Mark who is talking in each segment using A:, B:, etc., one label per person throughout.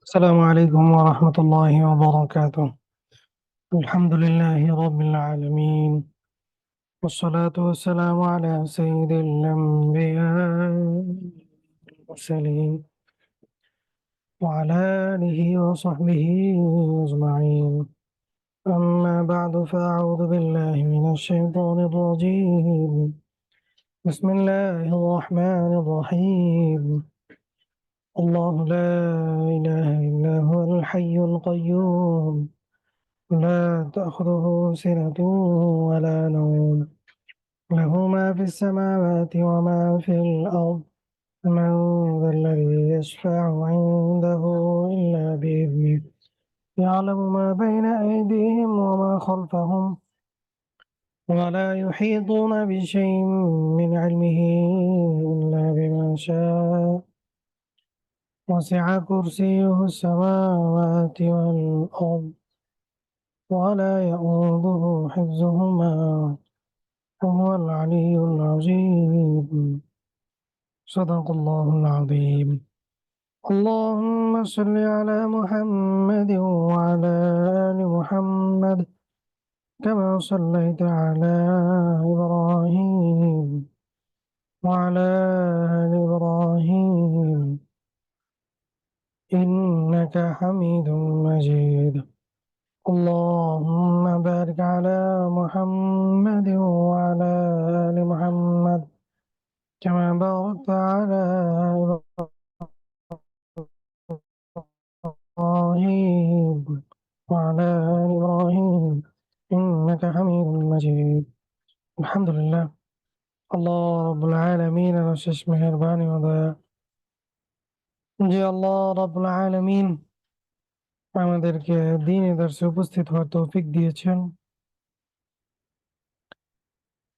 A: السلام عليكم ورحمة الله وبركاته. الحمد لله رب العالمين، والصلاة والسلام على سيد الأنبياء والمرسلين وعلى آله وصحبه أجمعين. أما بعد، فأعوذ بالله من الشيطان الرجيم. بسم الله الرحمن الرحيم. الله لا إله إلا هو الحي القيوم، لا تأخذه سنة ولا نوم، له ما في السماوات وما في الأرض. من ذا الذي يشفع عنده إلا بإذنه، يعلم ما بين أيديهم وما خلفهم، ولا يحيطون بشيء من علمه إلا بما شاء. وسع كرسيه السماوات والأرض، ولا يؤوده حفظهما، وهو العلي العظيم. صدق الله العظيم. اللهم صل على محمد وعلى آل محمد، كما صليت على إبراهيم وعلى آل إبراهيم إنك حميد مجيد. اللهم بارك على محمد وعلى آل محمد، كما باركت على إبراهيم وعلى آل إبراهيم إنك حميد مجيد. الحمد لله, আল্লাহ রাব্বুল আলামিনের অশেষ মেহেরবানি ও দয়া যে আল্লাহ রাব্বুল আলামিন আমাদেরকে দ্বীনি দর্শে উপস্থিত হওয়ার তৌফিক দিয়েছেন।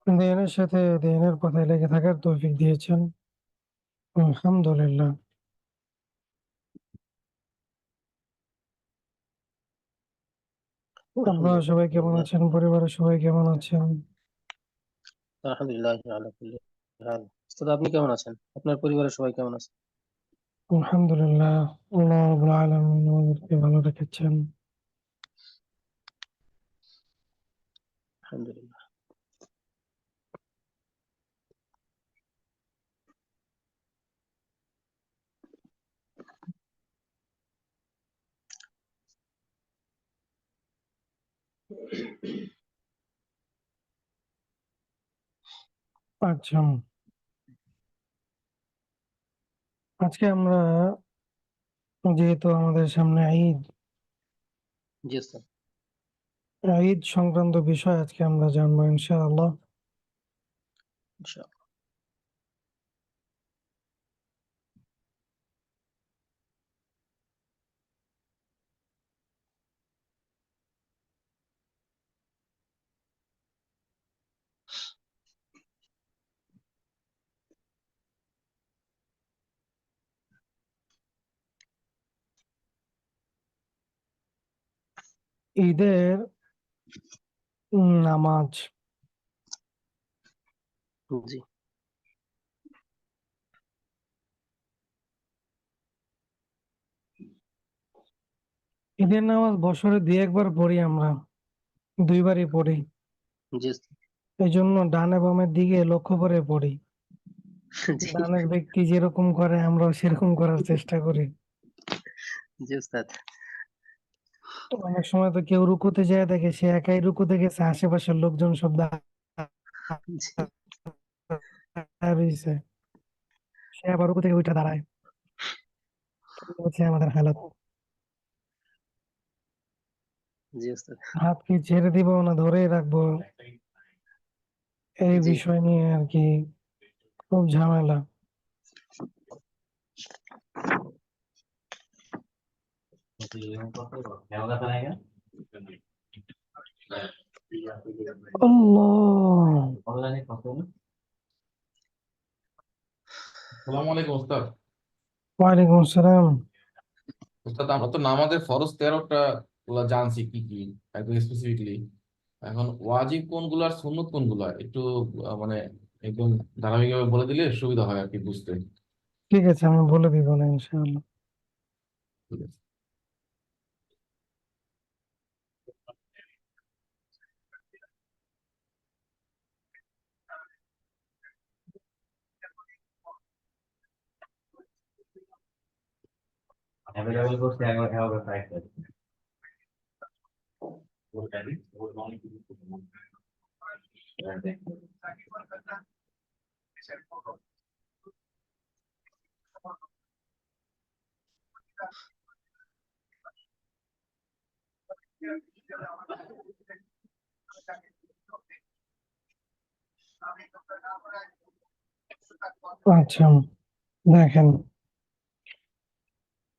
A: দ্বীনের সাথে দ্বীনের পথে লেগে থাকার তৌফিক দিয়েছেন। আলহামদুলিল্লাহ। আপনারা সবাই কেমন
B: আলহামদুলিল্লাহ
A: আছেন? পরিবারের সবাই কেমন আছেন?
B: আলহামদুলিল্লাহ আলা কুল্লি হাল। উস্তাদ, আপনি কেমন আছেন? আপনার পরিবারের সবাই কেমন আছে?
A: আলহামদুলিল্লাহ, আল্লাহ রাব্বুল আলামিন আমাদেরকে ভালো রেখেছেন।
B: আলহামদুলিল্লাহ।
A: আচ্ছা, আজকে আমরা, যেহেতু আমাদের সামনে ঈদ,
B: জি উস্তাদ।
A: ঈদ সংক্রান্ত বিষয় আজকে আমরা জানবো ইনশাআল্লাহ।
B: ইনশাআল্লাহ।
A: ঈদের নামাজ।
B: জি
A: ঈদের নামাজ বছরে দুই একবার পড়ি আমরা, দুইবারই পড়ি।
B: জি উস্তাদ।
A: এই জন্য ডানে বামের দিকে লক্ষ্য করে পড়ি।
B: জি
A: ডানের ব্যক্তি যেরকম করে আমরাও সেরকম করার চেষ্টা করি।
B: জি উস্তাদ।
A: তো অনেক সময় তো কেউ রুকুতে যায়, দেখে সে একাই রুকুতে গেছে, আশেপাশের লোকজন সব
B: জি
A: দাঁড়ায় রয়েছে, সে আবার রুকু থেকে উঠে দাঁড়ায়। এই হচ্ছে আমাদের হালাত।
B: জি উস্তাদ।
A: হাত কি ছেড়ে দিব না ধরেই রাখবো, এই
B: জি
A: বিষয় নিয়ে আর কি খুব ঝামেলা। আল্লাহ।
C: আসসালামু আলাইকুম ওস্তাদ।
A: ওয়ালাইকুম আসসালাম।
C: ওস্তাদ, আমরা তো নামাজের ফরজ 13টা গুলা জানছি কি কি একদম স্পেসিফিকলি। এখন ওয়াজিব কোনগুলো আর সুন্নত কোনগুলো একটু মানে একদম ধারাবাহিকভাবে বলে দিলে সুবিধা হয় আর কি বুঝতে।
A: ঠিক আছে, আমি বলে দিব না ইনশাআল্লাহ।
C: ঠিক আছে।
A: আচ্ছা, দেখেন,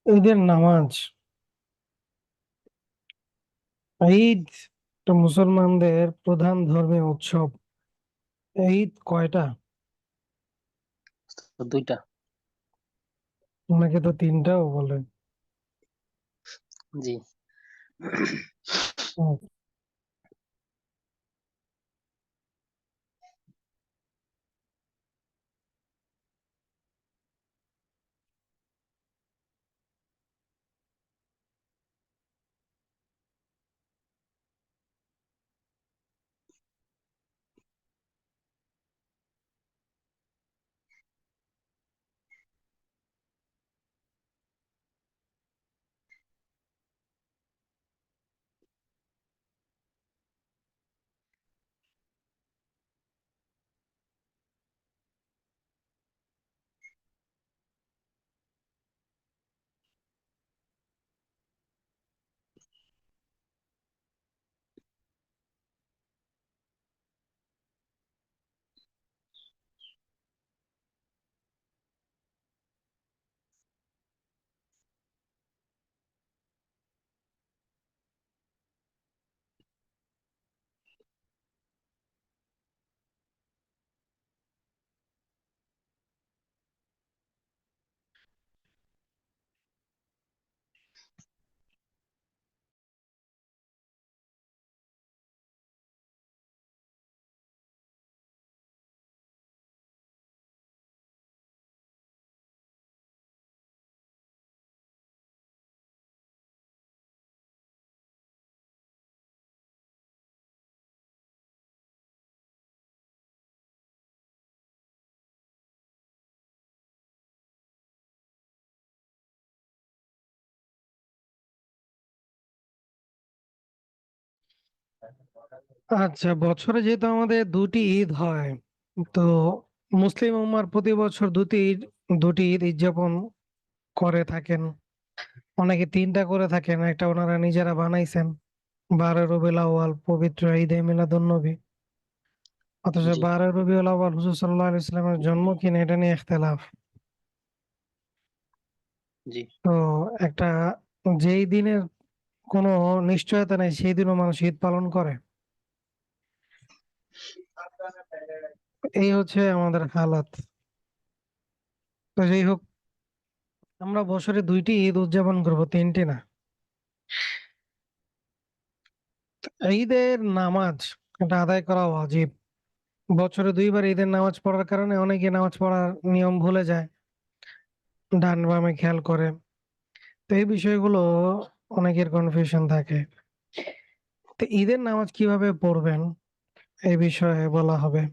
A: ঈদের নামাজ, ঈদ তো মুসলমানদের প্রধান ধর্মীয় উৎসব। ঈদ কয়টা?
B: তো দুইটা।
A: অনেকে তো তিনটাও বলে।
B: জি।
A: হুম, আচ্ছা, বছরে যেহেতু আমাদের দুটি ঈদ হয়, তো মুসলিম উম্মার প্রতি বছর দুটি ঈদ উদযাপন করে থাকেন। অনেকে তিনটা করে থাকেন, একটা ওনারা নিজেরা বানাইছেন, 12 রবিউল আউয়াল পবিত্র ঈদে মিলাদুন্নবী। অথচ
B: জি।
A: 12 রবিউল আউয়াল হুজুর সাল্লাল্লাহু আলাইহি সাল্লামের জন্ম কিনা এটা নিয়ে ইখতিলাফ।
B: জি।
A: তো একটা, যেই দিনের কোনো নিশ্চয়তা নেই সেই দিনও মানুষ ঈদ পালন করে। এই হচ্ছে আমাদের হালাত। তো যাই হোক, আমরা বছরে দুইটি ঈদ উদযাপন করব, তিনটি না। ঈদের নামাজ এটা আদায় করা ওয়াজিব। বছরে দুইবার ঈদের নামাজ পড়ার কারণে অনেকে নামাজ পড়ার নিয়ম ভুলে যায়, ডান বামে খেয়াল করে। তো এই বিষয়গুলো অনেকের কনফিউশন থাকে। তো ঈদের নামাজ কিভাবে পড়বেন এই বিষয়ে বলা হবে।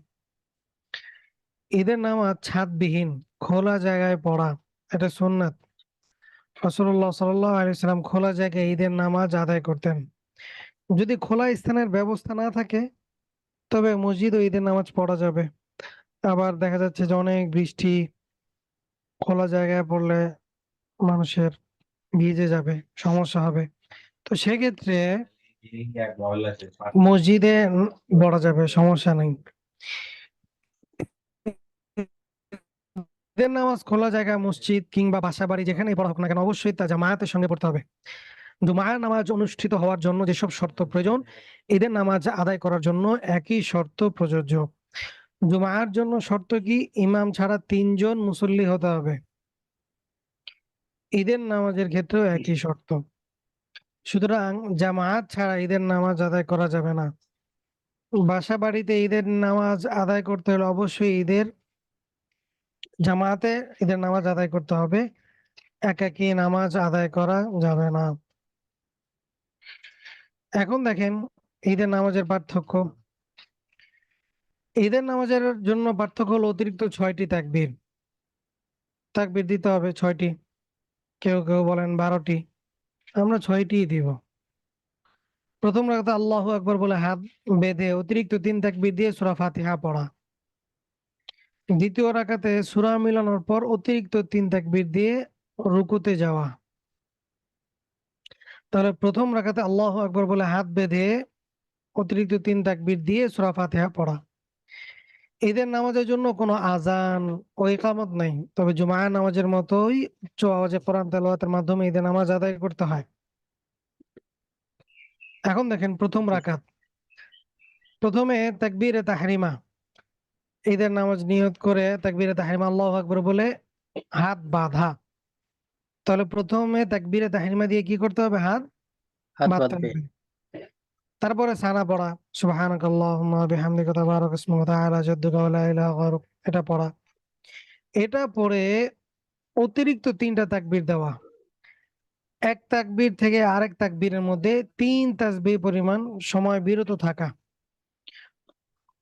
A: ঈদের নামাজ ছাদবিহীন খোলা জায়গায় পড়া, এটা সুন্নাত। রাসূলুল্লাহ সাল্লাল্লাহু আলাইহি সাল্লাম খোলা জায়গায় ঈদের নামাজ আদায় করতেন। যদি খোলা স্থানের ব্যবস্থা না থাকে, তবে মসজিদ ও ঈদের নামাজ পড়া যাবে। আবার দেখা যাচ্ছে যে অনেক বৃষ্টি, খোলা জায়গায় পড়লে মানুষের ভিজে যাবে, সমস্যা হবে। তো সেক্ষেত্রে মসজিদে পড়া যাবে, সমস্যা নেই। ঈদের নামাজ খোলা জায়গা, মসজিদ কিংবা বাসা বাড়ি যেখানেই পড়া হোক না কেন, অবশ্যই তা জামায়াতের সঙ্গে পড়তে হবে। জুমার নামাজ অনুষ্ঠিত হওয়ার জন্য যেসব শর্ত প্রয়োজন, ঈদের নামাজ আদায় করার জন্য একই শর্ত প্রযোজ্য। জুমার জন্য শর্ত কি? ইমাম ছাড়া 3 জন মুসল্লি হতে হবে। ঈদের নামাজের ক্ষেত্রেও একই শর্ত। সুতরাং জামায়াত ছাড়া ঈদের নামাজ আদায় করা যাবে না। বাসা বাড়িতে ঈদের নামাজ আদায় করতে হলে অবশ্যই জামায়াতে ঈদের নামাজ আদায় করতে হবে। একাকী নামাজ আদায় করা যাবে না। এখন দেখেন ঈদের নামাজের পার্থক্য। ঈদের নামাজের জন্য পার্থক্য হলো অতিরিক্ত 6টি তাকবীর। তাকবীর দিতে হবে 6টি। কেউ কেউ বলেন 12টি, আমরা 6টি দিব। প্রথম রাকাতে আল্লাহু আকবার বলে হাত বেঁধে অতিরিক্ত 3 তাকবীর দিয়ে সূরা ফাতিহা পড়া। দ্বিতীয় রাকাতে সূরা মিলানোর পর অতিরিক্ত 3 তাকবীর দিয়ে রুকুতে যাওয়া। তাহলে প্রথম রাকাতে আল্লাহু আকবার বলে হাত বেঁধে অতিরিক্ত 3 তাকবীর দিয়ে সূরা ফাতিহা পড়া। ঈদের নামাজের জন্য কোনো আযান ও ইকামত নাই, তবে জুমার নামাজের মতোই উচ্চ আওয়াজে কোরআন তেলাওয়াতের মাধ্যমে ঈদের নামাজ আদায় করতে হয়। এখন দেখেন প্রথম রাকাত, প্রথমে তাকবীরে তাহরিমা, ঈদের নামাজ নিয়ত করে তাকবীরে তাহরিমা আল্লাহু আকবার বলে হাত বাঁধা। তাহলে প্রথমে তাকবীরে তাহরিমা দিয়ে কি করতে হবে? হাত
B: হাত
A: বাঁধতে
B: বাঁধবে।
A: হবে। তারপরে সানা পড়া, সুবহানাকাল্লাহুম্মা ওয়া বিহামদিকা তাবারাক ইসমুকা ওয়া তাআলা জাদ্দুকা ওয়া লা ইলাহা গায়রুক, এটা পড়া। এটা পড়ে অতিরিক্ত 3টা তাকবীর দেওয়া। এক তাকবীর থেকে আরেক তাকবীরের মধ্যে 3 তাসবিহ পরিমাণ সময় বিরত থাকা।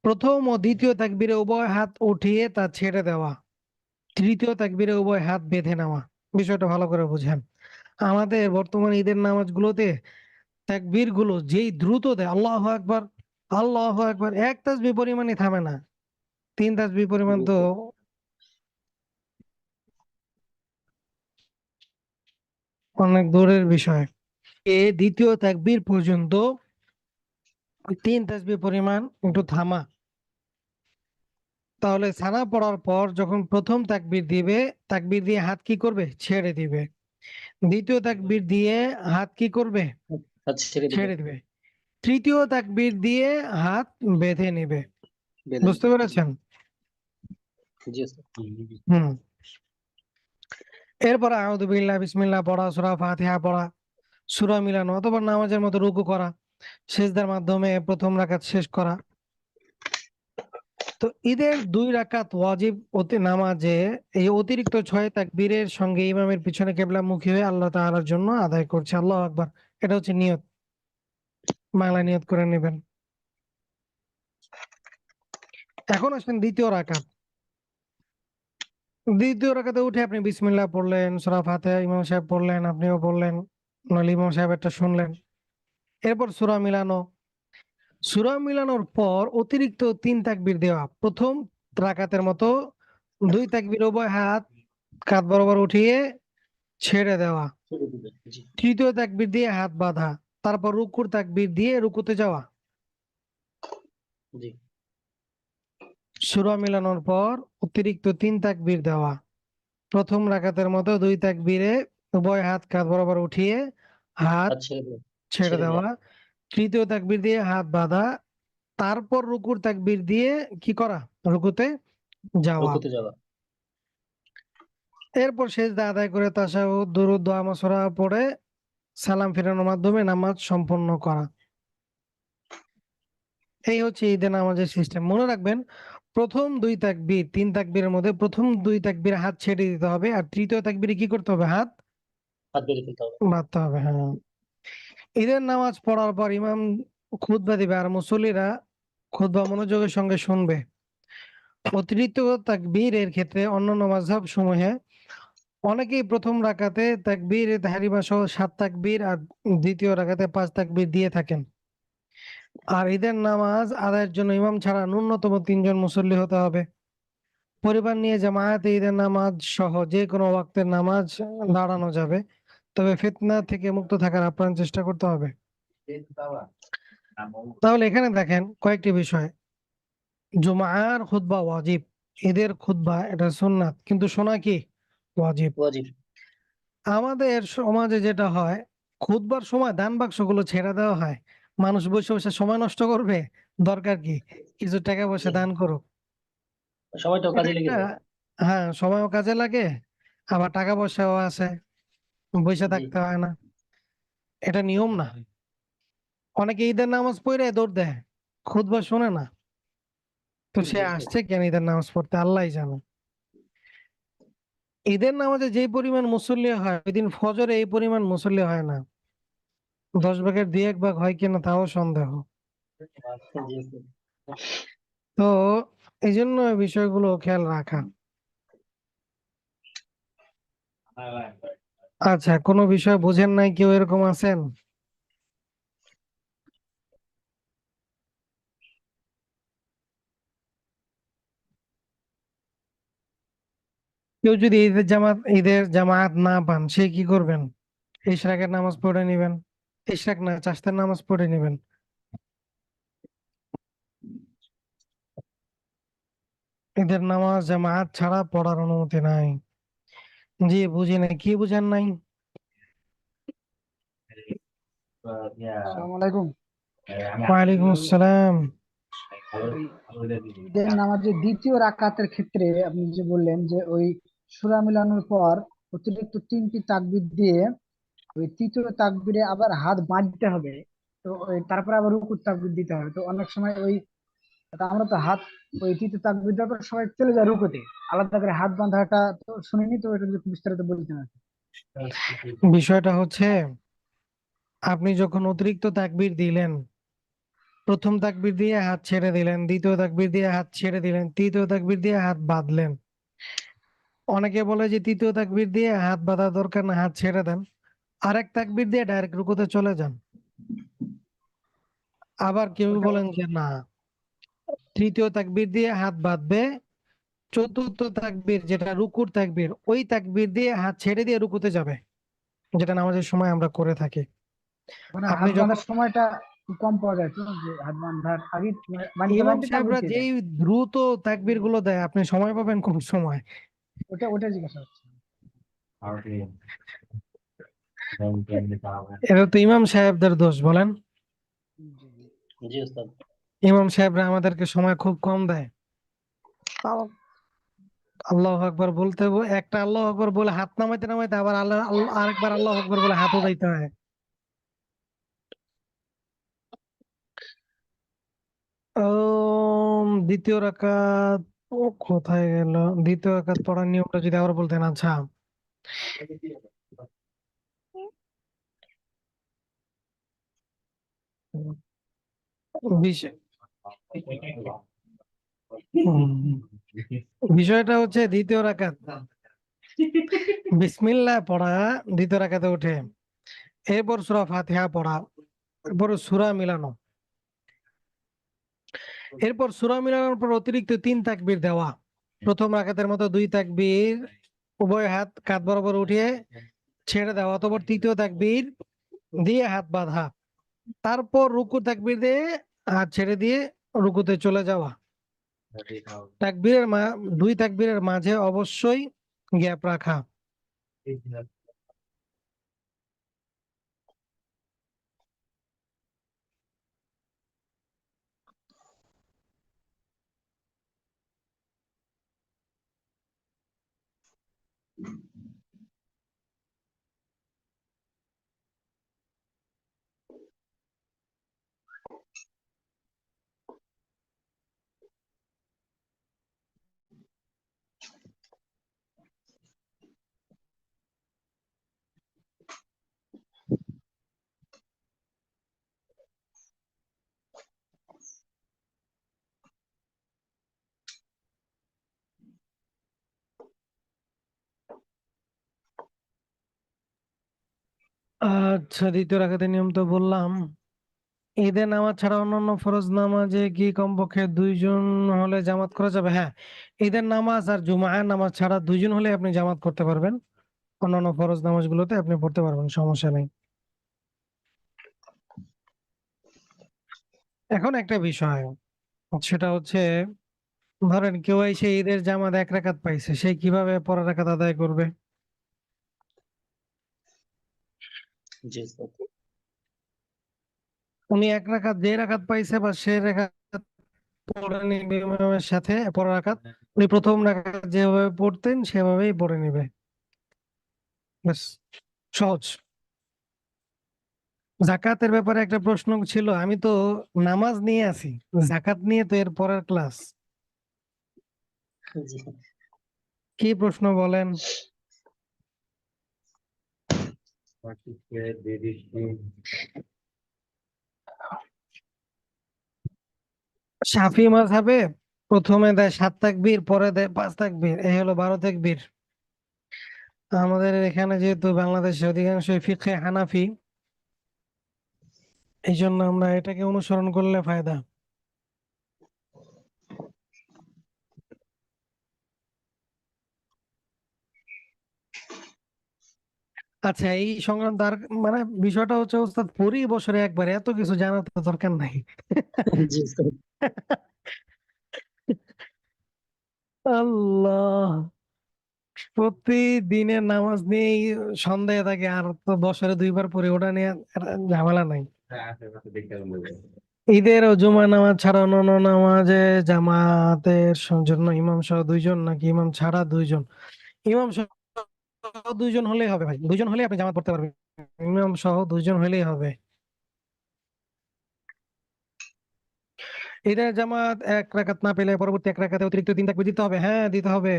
A: প্রথম ও দ্বিতীয় তাকবীরে উভয় হাত উঠিয়ে তা ছেড়ে দেওয়া। তৃতীয় তাকবীরে উভয় হাত বেঁধে নেওয়া। বিষয়টা ভালো করে বুঝেন। আমাদের বর্তমান ঈদের নামাজগুলোতে তাকবীর গুলো যেই দ্রুত দেয়, আল্লাহু আকবার, আল্লাহু আকবার, এক তাসবিহ পরিমাণই থামে না। 3 তাসবিহ পরিমাণ
B: জি
A: তো
B: জি
A: অনেক দূরের বিষয়। দ্বিতীয় তাকবীর পর্যন্ত 3 তাসবিহ পরিমাণ একটু থামা। তাহলে সানা পড়ার পর যখন প্রথম তাকবীর দিবে, তাকবীর দিয়ে হাত কি করবে? ছেড়ে দিবে। দ্বিতীয় তাকবীর দিয়ে হাত কি করবে?
B: হাত ছেড়ে দিবে,
A: ছেড়ে দিবে। তৃতীয় তাকবীর দিয়ে হাত বেঁধে নিবে।
B: বেঁধে
A: বুঝতে
B: দিবে।
A: পেরেছেন?
B: জি স্যার।
A: হুম। এরপরে আউযু বিল্লাহ বিসমিল্লাহ পড়া, সূরা ফাতিহা পড়া, সূরা মিলানো অথবা নামাজের মতো রুকু করা, সিজদার মাধ্যমে প্রথম রাকাত শেষ করা। তো ঈদের 2 রাকাত ওয়াজিব নামাজে এই অতিরিক্ত 6 তাকবীরের সঙ্গে ইমামের পিছনে কিবলামুখী হয়ে আল্লাহ তাআলার জন্য আদায় করছে। আল্লাহু আকবার। এটা হচ্ছে নিয়ত। বাংলায় নিয়ত করে নেবেন। এখন আসেন দ্বিতীয় রাকাত। দ্বিতীয় রাকাতে উঠে আপনি বিসমিল্লাহ পড়লেন, সূরা ফাতিহা ইমাম সাহেব পড়লেন, আপনিও পড়লেন, নইলে ইমাম সাহেবেরটা শুনলেন। এরপর সূরা মিলানো। সূরা মিলানোর পর অতিরিক্ত 3 তাকবীর দেওয়া। প্রথম রাকাতের মতো 2 তাকবীর উভয় হাত কাঁধ বরাবর উঠিয়ে ছেড়ে দেওয়া।
B: ছেড়ে দিবে। জি
A: তৃতীয় তাকবীর দিয়ে হাত বাঁধা। তারপর রুকুর তাকবীর দিয়ে রুকুতে যাওয়া।
B: জি
A: সূরা মিলানোর পর অতিরিক্ত 3 তাকবীর দেওয়া। প্রথম রাকাতের মতো 2 তাকবীরে উভয় হাত কাঁধ বরাবর উঠিয়ে হাত
B: হাত ছেড়ে দেওয়া।
A: ছেড়ে
B: ছেড়ে দেওয়া।
A: দেওয়া। তৃতীয় তাকবীর দিয়ে হাত বাঁধা। তারপর রুকুর তাকবীর দিয়ে কি করা? রুকুতে যাওয়া।
B: রুকুতে যাওয়া।
A: এরপর সেজদা আদায় করে তাশাহুদ, দুরূদ, দোয়া মাসুরা পড়ে সালাম ফেরানোর মাধ্যমে নামাজ সম্পন্ন করা। এই হচ্ছে ঈদের নামাজের সিস্টেম। মনে রাখবেন, প্রথম 2 তাকবীর, 3 তাকবীরের মধ্যে প্রথম 2 তাকবীরে হাত ছেড়ে দিতে হবে। আর তৃতীয় তাকবীরে কি করতে হবে? হাত
B: হাত বেঁধে ফেলতে হবে।
A: বাঁধতে হবে। হ্যাঁ। ঈদের নামাজ পড়ার পর ইমাম খুতবা দিবে আর মুসল্লিরা খুতবা মনোযোগের সঙ্গে শুনবে। অতিরিক্ত তাকবীরের ক্ষেত্রে অন্যান্য মাযহাব সমূহে অনেকেই প্রথম রাকাতে তাকবীরে তাহরিমা সহ 7 তাকবীর আর দ্বিতীয় রাকাতে 5 তাকবীর দিয়ে থাকেন। আর ঈদের নামাজ আদায়ের জন্য ইমাম ছাড়া ন্যূনতম 3 জন মুসল্লি হতে হবে। পরিবার নিয়ে জামায়াতে ঈদের নামাজ সহ যেকোনো ওয়াক্তের নামাজ দাঁড়ানো যাবে। তবে ফিতনা থেকে মুক্ত থাকার আপ্রাণ চেষ্টা করতে হবে। তাহলে এখানে দেখেন কয়েকটি বিষয়। জুমার খুতবা ওয়াজিব, ঈদের খুতবা এটা সুন্নাত, কিন্তু শোনা কি? ওয়াজিব।
B: ওয়াজিব।
A: আমাদের সমাজে যেটা হয়, খুতবার সময় দান বাক্সগুলো ছেড়ে দেওয়া হয়। মানুষ বসে বসে সময় নষ্ট করবে, দরকার কি? কিছু টাকা পয়সা
B: জি
A: দান করুক।
B: সময়টাও
A: এটা
B: কাজে লেগে
A: একটা,
B: যায়।
A: হ্যাঁ, সময়ও কাজে লাগে, আবার টাকা পয়সাও আছে, বসে
B: জি
A: থাকতে হয় না। এটা নিয়ম না। অনেকে ঈদের নামাজ পড়ে দৌড় দেয়, খুতবা শোনে না। তো সে
B: জি
A: আসছে কেন ঈদের নামাজ পড়তে? আল্লাহই জানে। ঈদের নামাজে যেই পরিমাণ মুসল্লি হয়, ওইদিন ফজরে এই পরিমাণ মুসল্লি হয় না। 10 ভাগের 2-1 ভাগ হয় কিনা তাও সন্দেহ।
B: জি স্যার।
A: তো এই জন্য এই বিষয়গুলো খেয়াল রাখা। আচ্ছা, কোনো বিষয় বোঝেন নাই, কেউ এরকম আছেন? কেউ যদি ঈদের জামাত না পান, সে কি করবেন? ইশরাকের নামাজ পড়ে নিবেন। ইশরাক না, চাষতের নামাজ পড়ে নিবেন। ঈদের নামাজ জামাত ছাড়া পড়ার অনুমতি নাই। জি, বুঝি নাই, কি বুঝেন নাই?
D: আসসালামু আলাইকুম।
A: ওয়ালাইকুম আসসালাম।
D: ওই ঈদের নামাজের দ্বিতীয় রাকাতের ক্ষেত্রে আপনি যে বললেন যে ওই সূরা মিলানোর পর অতিরিক্ত 3টি তাকবীর দিয়ে ওই তৃতীয় তাকবীরে আবার হাত বাঁধতে হবে। তো ওই তারপরে আবার রুকুর তাকবীর দিতে হবে। তো অনেক সময় ওই তা আমরা তো হাত ওই তৃতীয় তাকবীর দেওয়ার পর সবাই চলে যায় রুকুতে, আলাদা করে হাত বাঁধাটা তো শুনিনি। তো এটা যদি একটু বিস্তারিত বলতেন আর কি।
A: বিষয়টা হচ্ছে, আপনি যখন অতিরিক্ত তাকবীর দিলেন, প্রথম তাকবীর দিয়ে হাত ছেড়ে দিলেন, দ্বিতীয় তাকবীর দিয়ে হাত ছেড়ে দিলেন, তৃতীয় তাকবীর দিয়ে হাত বাঁধলেন। অনেকে বলে যে তৃতীয় তাকবীর দিয়ে হাত বাঁধা দরকার না, হাত ছেড়ে দেন, আরেক তাকবীর দিয়ে ডাইরেক্ট রুকুতে চলে যান। আবার কেউ
D: ওটা
A: বলেন যে না, তৃতীয় তাকবীর দিয়ে হাত বাঁধবে, চতুর্থ তাকবীর যেটা রুকুর তাকবীর, ওই তাকবীর দিয়ে হাত ছেড়ে দিয়ে রুকুতে যাবে, যেটা নামাজের সময় আমরা করে থাকি।
D: মানে
A: আপনি
D: হাত
A: যখন
D: বাঁধার সময়টা একটু কম পাওয়া যায়, তো যে হাত বাঁধার আগে বাঁধতে
A: ইমাম
D: বাঁধতে তারপর
A: সাহেবরা
D: দিয়ে দেয়।
A: যেই দ্রুত তাকবীর গুলো দেয়, আপনি সময় পাবেন কোন সময়?
D: ওটা জিজ্ঞাসা হচ্ছে।
A: এটা তো ইমাম সাহেবদের দোষ, বলেন।
D: জি, জি।
B: জি ওস্তাদ।
A: ইমাম সাহেবরা আমাদেরকে সময় খুব কম দেয়। তাও আল্লাহ আকবার বলতে একটা আল্লাহ আকবার বলে হাত নামাইতে নামাইতে আবার আরেকবার আল্লাহ আকবার বলে হাতও দিতে হয়। দ্বিতীয় রাকাত, ও কোথায় গেল? দ্বিতীয় রাকাত পড়ার নিয়মটা যদি আবার বলতেন। আচ্ছা, বিষ- হুম, বিষয়টা হচ্ছে দ্বিতীয় রাকাত বিসমিল্লাহ পড়া, দ্বিতীয় রাকাতে উঠে, এরপর সূরা ফাতিহা পড়া, এরপর সূরা মিলানো, এরপর সূরা মিলানোর পর অতিরিক্ত 3 তাকবীর দেওয়া, প্রথম রাকাতের মতো 2 তাকবীর উভয় হাত কাঁধ বরাবর উঠিয়ে ছেড়ে দেওয়া, অতঃপর তৃতীয় তাকবীর দিয়ে হাত বাঁধা, তারপর রুকু তাকবীর দিয়ে হাত ছেড়ে দিয়ে রুকুতে চলে যাওয়া। তাকবীরের 2 তাকবীরের মাঝে অবশ্যই গ্যাপ রাখা। আচ্ছা, দ্বিতীয় রাকাতের নিয়ম তো বললাম। ঈদের নামাজ ছাড়া অন্যান্য ফরজ নামাজে কি কমপক্ষে 2 জন হলে জামাত করা যাবে? হ্যাঁ, ঈদের নামাজ আর জুমার নামাজ ছাড়া 2 জন হলে আপনি জামাত করতে পারবেন। অন্যান্য ফরজ নামাজগুলোতে আপনি পড়তে পারবেন, সমস্যা নেই। এখন একটা বিষয়, সেটা হচ্ছে, ধরেন কেউ এসে ঈদের জামাত 1 রাকাত পাইছে, সে কিভাবে পরের রাকাত আদায় করবে?
B: জি ওস্তাদ।
A: উনি 1 রাকাত, যে রাকাত পাইছে বা সে রাকাত পড়ে নিবে ইমামের সাথে, পরের রাকাত উনি প্রথম রাকাত যেভাবে পড়তেন সেভাবেই পড়ে নিবে, ব্যাস, সহজ। জাকাতের ব্যাপারে একটা প্রশ্ন ছিল, আমি তো নামাজ নিয়ে আছি, জাকাত নিয়ে তো এর পরের ক্লাস।
B: জি।
A: কি প্রশ্ন বলেন? শাফি মাযহাবে প্রথমে দেয় 7 তাকবীর, পরে দেয় 5 তাকবীর, এই হলো 12 তাকবীর। আমাদের এখানে যেহেতু বাংলাদেশে অধিকাংশই ফিকহে হানাফি, এই জন্য আমরা এটাকে অনুসরণ করলে ফায়দা। আচ্ছা, এই সংক্রান্ত আর মানে বিষয়টা হচ্ছে ওস্তাদ, পরি বছরে একবার, এত কিছু জানার তো দরকার নাই।
B: জি উস্তাদ।
A: আল্লাহ, প্রতিদিনের নামাজ নিয়ে সন্দেহে থাকে, আর তো বছরে 2 বার পড়ি, ওটা নিয়ে আর ঝামেলা নাই। ঈদের ও জুমা নামাজ ছাড়া অন্যান্য নামাজে জামাতের জন্য ইমাম সহ 2 জন, নাকি ইমাম ছাড়া 2 জন? ইমাম সহ 2 জন হলেই হবে ভাই, 2 জন হলেই আপনি জামাত পড়তে পারবেন। ইমাম সহ 2 জন হলেই হবে। ঈদের জামাত 1 রাকাত না পেলে পরবর্তী 1 রাকাতে অতিরিক্ত 3 তাকবীর দিতে হবে। হ্যাঁ, দিতে হবে।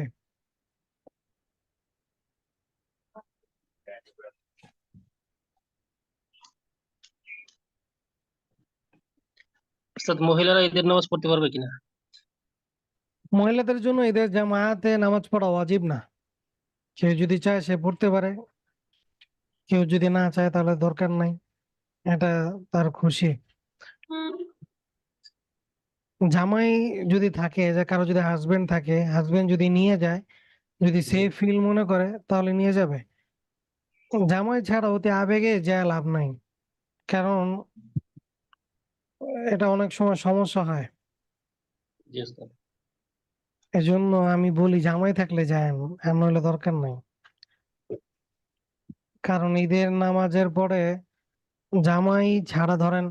B: উস্তাদ, মহিলারা ঈদের নামাজ পড়তে পারবে কিনা?
A: মহিলাদের জন্য ঈদের জামাতে নামাজ পড়া ওয়াজিব না। কেউ যদি চায় সে পড়তে পারে, কেউ যদি না চায় তাহলে দরকার নাই, এটা তার খুশি। জামাই যদি থাকে, যে কারো যদি হাজবেন্ড থাকে, হাজবেন্ড যদি নিয়ে যায়, যদি
B: জি
A: সেফ ফিল মনে করে তাহলে নিয়ে যাবে। জামাই ছাড়া অতি আবেগে যায় লাভ নাই, কারণ এটা অনেক সময় সমস্যা হয়।
B: জি উস্তাদ।
A: এজন্য আমি বলি জামাই থাকলে যায়, আর নইলে দরকার নাই। কারণ ঈদের নামাজের পরে জামাই ছাড়া, ধরেন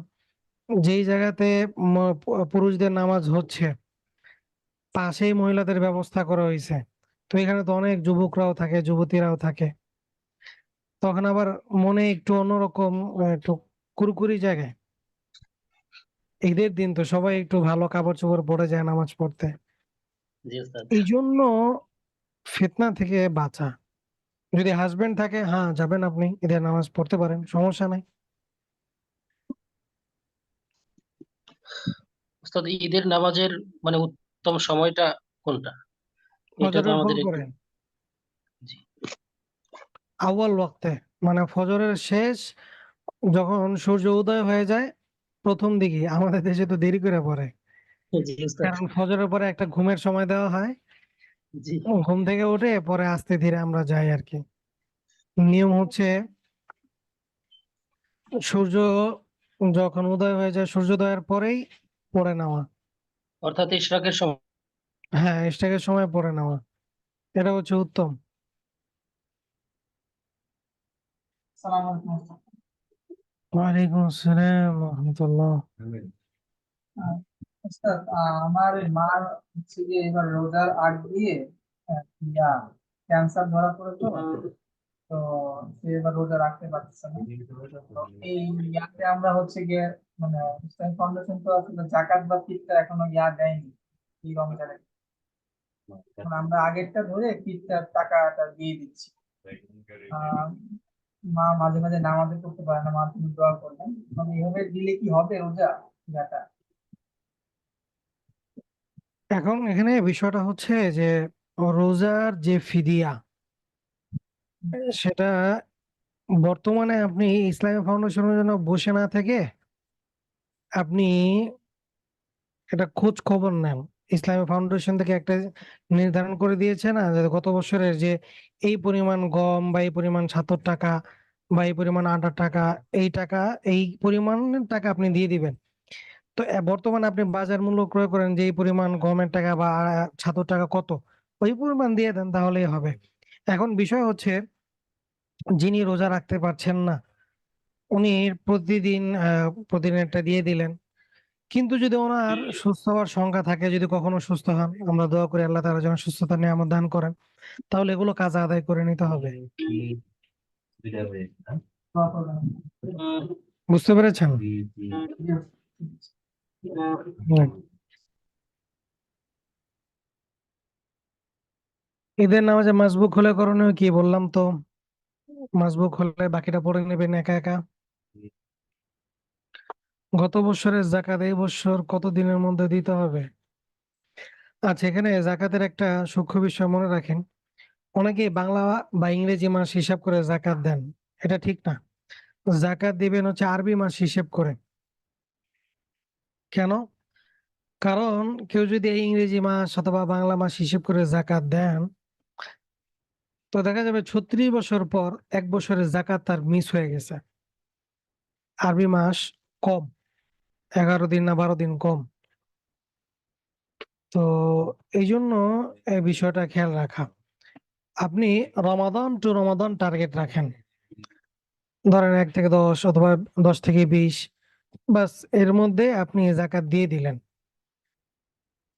A: যেই জায়গাতে পুরুষদের নামাজ হচ্ছে পাশেই মহিলাদের ব্যবস্থা করা হয়েছে, তো এখানে তো অনেক যুবকরাও থাকে, যুবতীরাও থাকে। তখন আবার মনে একটু অন্যরকম, একটু কুরকুরি জায়গায়। ঈদের দিন তো সবাই একটু ভালো কাপড় চোপড় পরে যায় নামাজ পড়তে।
B: জি উস্তাদ।
A: এই জন্য ফিতনা থেকে বাঁচা। যদি হাজবেন্ড থাকে, হ্যাঁ যাবেন, আপনি ঈদের নামাজ পড়তে পারেন, সমস্যা নাই।
B: উস্তাদ, ঈদের নামাজের মানে উত্তম সময়টা কোনটা? এটা তো
A: ফজরের পর
B: আমাদের একটু।
A: পরে,
B: জি।
A: আউয়াল ওয়াক্তে, মানে ফজরের শেষ, যখন সূর্য উদয় হয়ে যায় প্রথম দিকে। আমাদের দেশে তো দেরি করে পড়ে,
B: জি উস্তাদ।
A: কারণ ফজরের পরে একটা ঘুমের সময় দেওয়া হয়।
B: জি।
A: ঘুম থেকে উঠে পরে আস্তে ধীরে আমরা যাই আর কি। নিয়ম হচ্ছে সূর্য যখন উদয় হয়ে যায়, সূর্যোদয়ের পরেই পড়ে নেওয়া।
B: অর্থাৎ ইশরাকের সময়।
A: হ্যাঁ, ইশরাকের সময় পড়ে নেওয়া, এটা হচ্ছে উত্তম।
D: সালাম আলাইকুম।
A: ওয়ালাইকুম আসসালাম রহমতুল্লাহ।
D: আহ, উস্তাদ, আমার মার হচ্ছে যে এবার রোজার আগ দিয়ে ক্যান্সার ধরা পড়ে, তো তো সে এবার রোজা রাখতে পারতেছে না। তো এই ইয়াতে আমরা হচ্ছে গিয়ে মানে ইসলামিক ফাউন্ডেশন তো আসলে জাকাত বা ফিতরা এখনো দেয়নি এই রমজানে। মানে আমরা আগেরটা ধরে ফিতরার টাকাটা দিয়ে দিচ্ছি। আহ মা মাঝে মাঝে নামাজে করতে পারে না, মা তুমি দোয়া করবেন। মানে এইভাবে দিলে কি হবে রোজা ইয়াটা?
A: এখন এখানে বিষয়টা হচ্ছে যে রোজার যে ফিদিয়া, সেটা বর্তমানে আপনি ইসলামী ফাউন্ডেশনের জন্য বসে না থেকে আপনি এটা খোঁজ খবর নেন। ইসলামী ফাউন্ডেশন থেকে একটা নির্ধারণ করে দিয়েছে না, যে গত বছরের যে এই পরিমাণ গম বা এই পরিমাণ ৭০ টাকা বা এই পরিমাণ আটার টাকা, এই টাকা, এই পরিমাণ টাকা আপনি দিয়ে দিবেন। তো বর্তমানে আপনি বাজার মূল্য ক্রয় করেন যে এই পরিমাণ গমের টাকা বা ৭০ টাকা কত, ওই পরিমাণ দিয়ে দেন তাহলেই হবে। এখন বিষয় হচ্ছে, যিনি রোজা রাখতে পারছেন না উনি প্রতিদিন প্রতিদিন একটা দিয়ে দিলেন। কিন্তু যদি ওনার সুস্থ হওয়ার সংখ্যা থাকে, যদি কখনো সুস্থ হন, আমরা দোয়া করি আল্লাহ তাআলা যেন সুস্থতা নিয়ামত দান করেন, তাহলে এগুলো কাজা আদায় করে নিতে হবে।
D: দোয়া করবেন।
A: বুঝতে পেরেছেন?
D: জি।
A: হুম। ঈদের নামাজে মাসবুক হলে করণীয় কি বললাম তো, মাসবুক হলে বাকিটা পড়ে নেবেন একা একা। গত বছরের জাকাত এই বছর কত দিনের মধ্যে দিতে হবে? আচ্ছা, এখানে জাকাতের একটা সূক্ষ্ম বিষয় মনে রাখেন। অনেকেই বাংলা বা ইংরেজি মাস হিসাব করে জাকাত দেন, এটা ঠিক না। জাকাত দিবেন হচ্ছে আরবি মাস হিসেব করে। কেন? কারণ কেউ যদি এই ইংরেজি মাস অথবা বাংলা মাস হিসেব করে জাকাত দেন, তো দেখা যাবে ৩৬ বছর পর ১ বছরের জাকাত তার মিস হয়ে গেছে। আরবি মাস কম, ১১ দিন না ১২ দিন কম। তো এইজন্য এই বিষয়টা খেয়াল রাখা। আপনি রমাদান টু রমাদান টার্গেট রাখেন। ধরেন ১ থেকে ১০ অথবা ১০ থেকে ২০, বাস এর মধ্যে আপনি জাকাত দিয়ে দিলেন।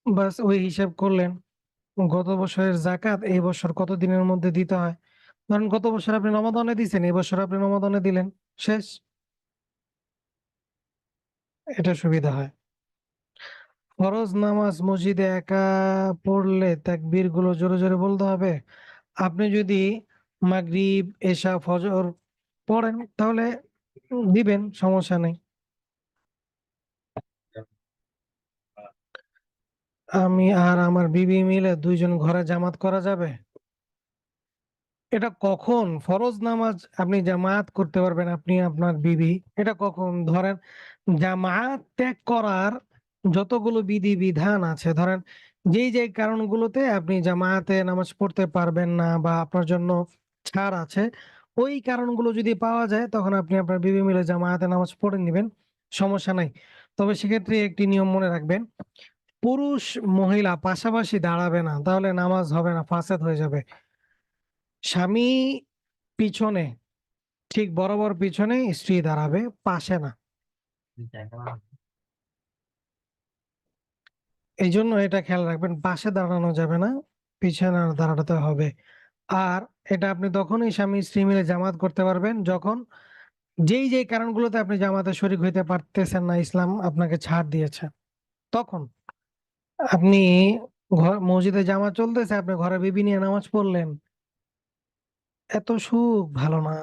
A: বাস ওই হিসাব করলেন। গত বছরের জাকাত এই বছর কত দিনের মধ্যে দিতে হয়। ধরেন গত বছর আপনি রমাদানে দিছেন, এই বছর আপনি রমাদানে দিলেন, শেষ। এটা সুবিধা হয়। ফরজ নামাজ মসজিদে একা পড়লে তাকবীর গুলো জোরে জোরে বলতে হবে। আপনি যদি মাগরিব, এশা, ফজর পড়েন তাহলে দিবেন, সমস্যা নেই। আমি আর আমার বিবি মিলে ২ জন ঘরে জামাত করা যাবে? এটা কখন ফরজ নামাজ আপনি জামাত করতে পারবেন, আপনি আপনার বিবি, এটা কখন? ধরেন জামাত ত্যাগ করার যতগুলো বিধি বিধান আছে, ধরেন যেই যেই কারণগুলোতে আপনি জামাতে নামাজ পড়তে পারবেন না বা আপনার জন্য ছাড় আছে, ওই কারণগুলো যদি পাওয়া যায় তখন আপনি আপনার বিবি মিলে জামাতে নামাজ পড়ে নিবেন, সমস্যা নাই। তবে সেক্ষেত্রে একটি নিয়ম মনে রাখবেন, পুরুষ মহিলা পাশাপাশি দাঁড়াবে না, তাহলে নামাজ হবে না, ফাসাদ হয়ে যাবে। স্বামী পিছনে, ঠিক বরাবর পিছনে স্ত্রী দাঁড়াবে, পাশে না। এই জন্য এটা খেয়াল রাখবেন, পাশে দাঁড়ানো যাবে না, পিছনে দাঁড়াতে হবে। আর এটা আপনি তখনই স্বামী স্ত্রী মিলে জামাত করতে পারবেন যখন যেই যেই কারণগুলোতে আপনি জামাতে শরীক হইতে পারতেছেন না, ইসলাম আপনাকে ছাড় দিয়েছে, তখন আপনি মসজিদে জামাত চলতেছে, আপনি ঘরে বিবি নিয়ে নামাজ পড়লেন, এত সুখ ভালো না।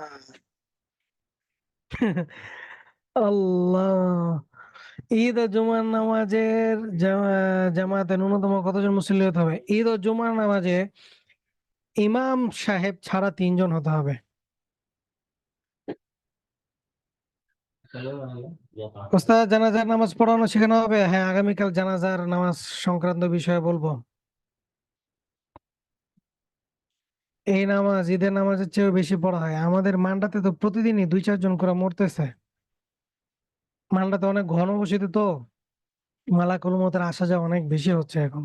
A: আল্লাহ! ঈদ ও জুমার নামাজের জামাতে ন্যূনতম কতজন মুসল্লি হতে হবে? ঈদ ও জুমার নামাজে ইমাম সাহেব ছাড়া ৩ জন হতে হবে। ওস্তাদ, জানাজার নামাজ পড়ানো শেখানো হবে? হ্যাঁ, আগামীকাল জানাজার নামাজ সংক্রান্ত বিষয়ে বলবো। এই নামাজ ঈদের নামাজের চেয়েও বেশি পড়া হয়। আমাদের মান্ডাতে তো প্রতিদিনই ২-৪ জন করে মরতেছে। মান্ডাতে অনেক ঘনবসতি তো, মালাকুল মউতের আসা যাওয়া অনেক বেশি হচ্ছে এখন।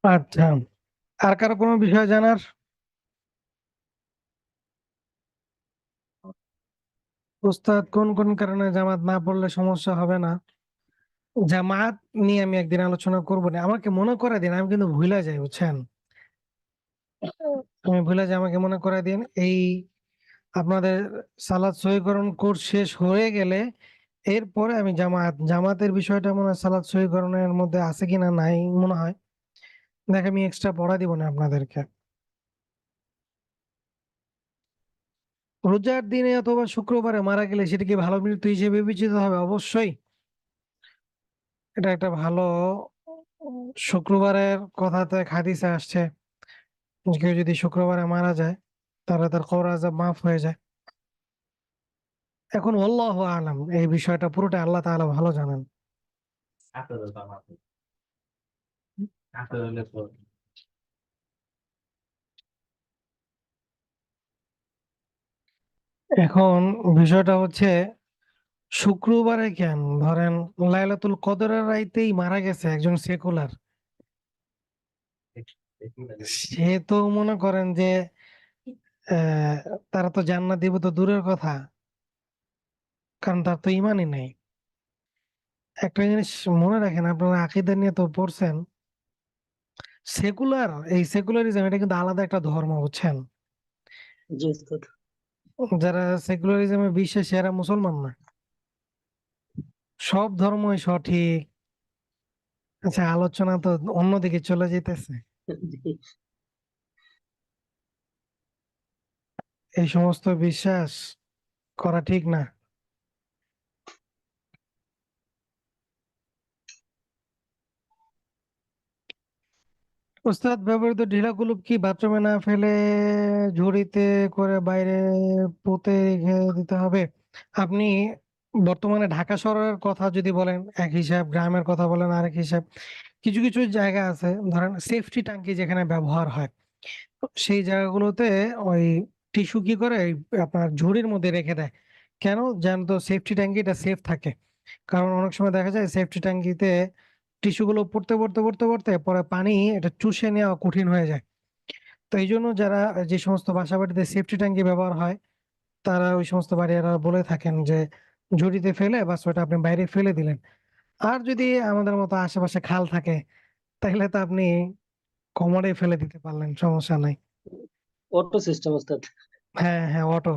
A: আচ্ছা, আর কারো কোনো বিষয় জানার? ওস্তাদ, কোন কোন কারণে জামাত না পড়লে সমস্যা হবে না? জামাত নিয়ে আমি একদিন আলোচনা করবো না, আমাকে মনে করে দিন, আমি কিন্তু ভুলে যাই, বুঝছেন? আমি ভুলে যাই, আমাকে মনে করে দিন। এই আপনাদের সালাত সহিকরণ কোর্স শেষ হয়ে গেলে এরপরে আমি জামাতের বিষয়টা মনে হয় সালাত সহিকরণের মধ্যে আছে কিনা নাই মনে হয়, দেখ আমি এক্সট্রা পড়া দিব না আপনাদেরকে। রোজার দিনে অথবা শুক্রবারে মারা গেলে সেটা কি ভালো মৃত্যু হিসেবে বিবেচিত হবে? অবশ্যই। এটা একটা ভালো, শুক্রবারের কথাতে হাদিসে আসছে যে কেউ যদি শুক্রবারে মারা যায় তাহলে তার কবর আযাব মাফ হয়ে যায়। এখন আল্লাহু আলাম, এই বিষয়টা পুরোটা আল্লাহ তাআলা ভালো জানেন। এখন বিষয়টা হচ্ছে শুক্রবারে কেন, ধরেন লাইলাতুল কদরের রাইতেই মারা গেছে একজন সেকুলার, সে তো মনে করেন যে আহ, তারা তো জান্নাত দিব তো দূরের কথা, কারণ তার তো ইমানই নেই। একটা জিনিস মনে রাখেন, আপনারা আকীদা নিয়ে তো পড়ছেন, সেকুলার, এই সেকুলারিজম এটা কিন্তু আলাদা একটা ধর্ম, বুঝছেন?
B: জি উস্তাদ।
A: যারা সেকুলারিজমে বিশ্বাসী এরা মুসলমান না, সব ধর্মই সঠিক। আচ্ছা, আলোচনা তো অন্যদিকে চলে যেতেছে।
B: জি।
A: এই সমস্ত বিশ্বাস করা ঠিক না। ওস্তাদ, ব্যবহৃত ঢিলা কুলুপ কি বাথরুমে না ফেলে ঝুড়িতে করে বাইরে পুঁতে রেখে দিতে হবে? আপনি বর্তমানে ঢাকা শহরের কথা যদি বলেন এক হিসাব, গ্রামের কথা বলেন আরেক হিসাব। কিছু কিছু জায়গা আছে, ধরেন সেফটি ট্যাঙ্কি যেখানে ব্যবহার হয়, তো সেই জায়গাগুলোতে ওই টিস্যু কি করে এই আপনার ঝুড়ির মধ্যে রেখে দেয়। কেন? যেন তো সেফটি ট্যাঙ্কিটা সেফ থাকে। কারণ অনেক সময় দেখা যায় সেফটি ট্যাঙ্কিতে টিস্যু গুলো পড়তে পড়তে পড়তে পড়তে পরে পানি এটা চুষে নেওয়া কঠিন হয়ে যায়। তো এই জন্য যারা যে সমস্ত বাসা বাড়িতে সেফটি ট্যাঙ্কি ব্যবহার হয়, তারা ওই সমস্ত বাড়িওয়ালা বলে থাকেন যে ঝুড়িতে ফেলে বাস ওটা আপনি বাইরে ফেলে দিলেন। আর যদি আমাদের মতো আশেপাশে খাল থাকে, তাহলে তো আপনি কমরে ফেলে দিতে পারলেন, সমস্যা নাই।
B: অটো সিস্টেম ওস্তাদ।
A: হ্যাঁ হ্যাঁ, অটো।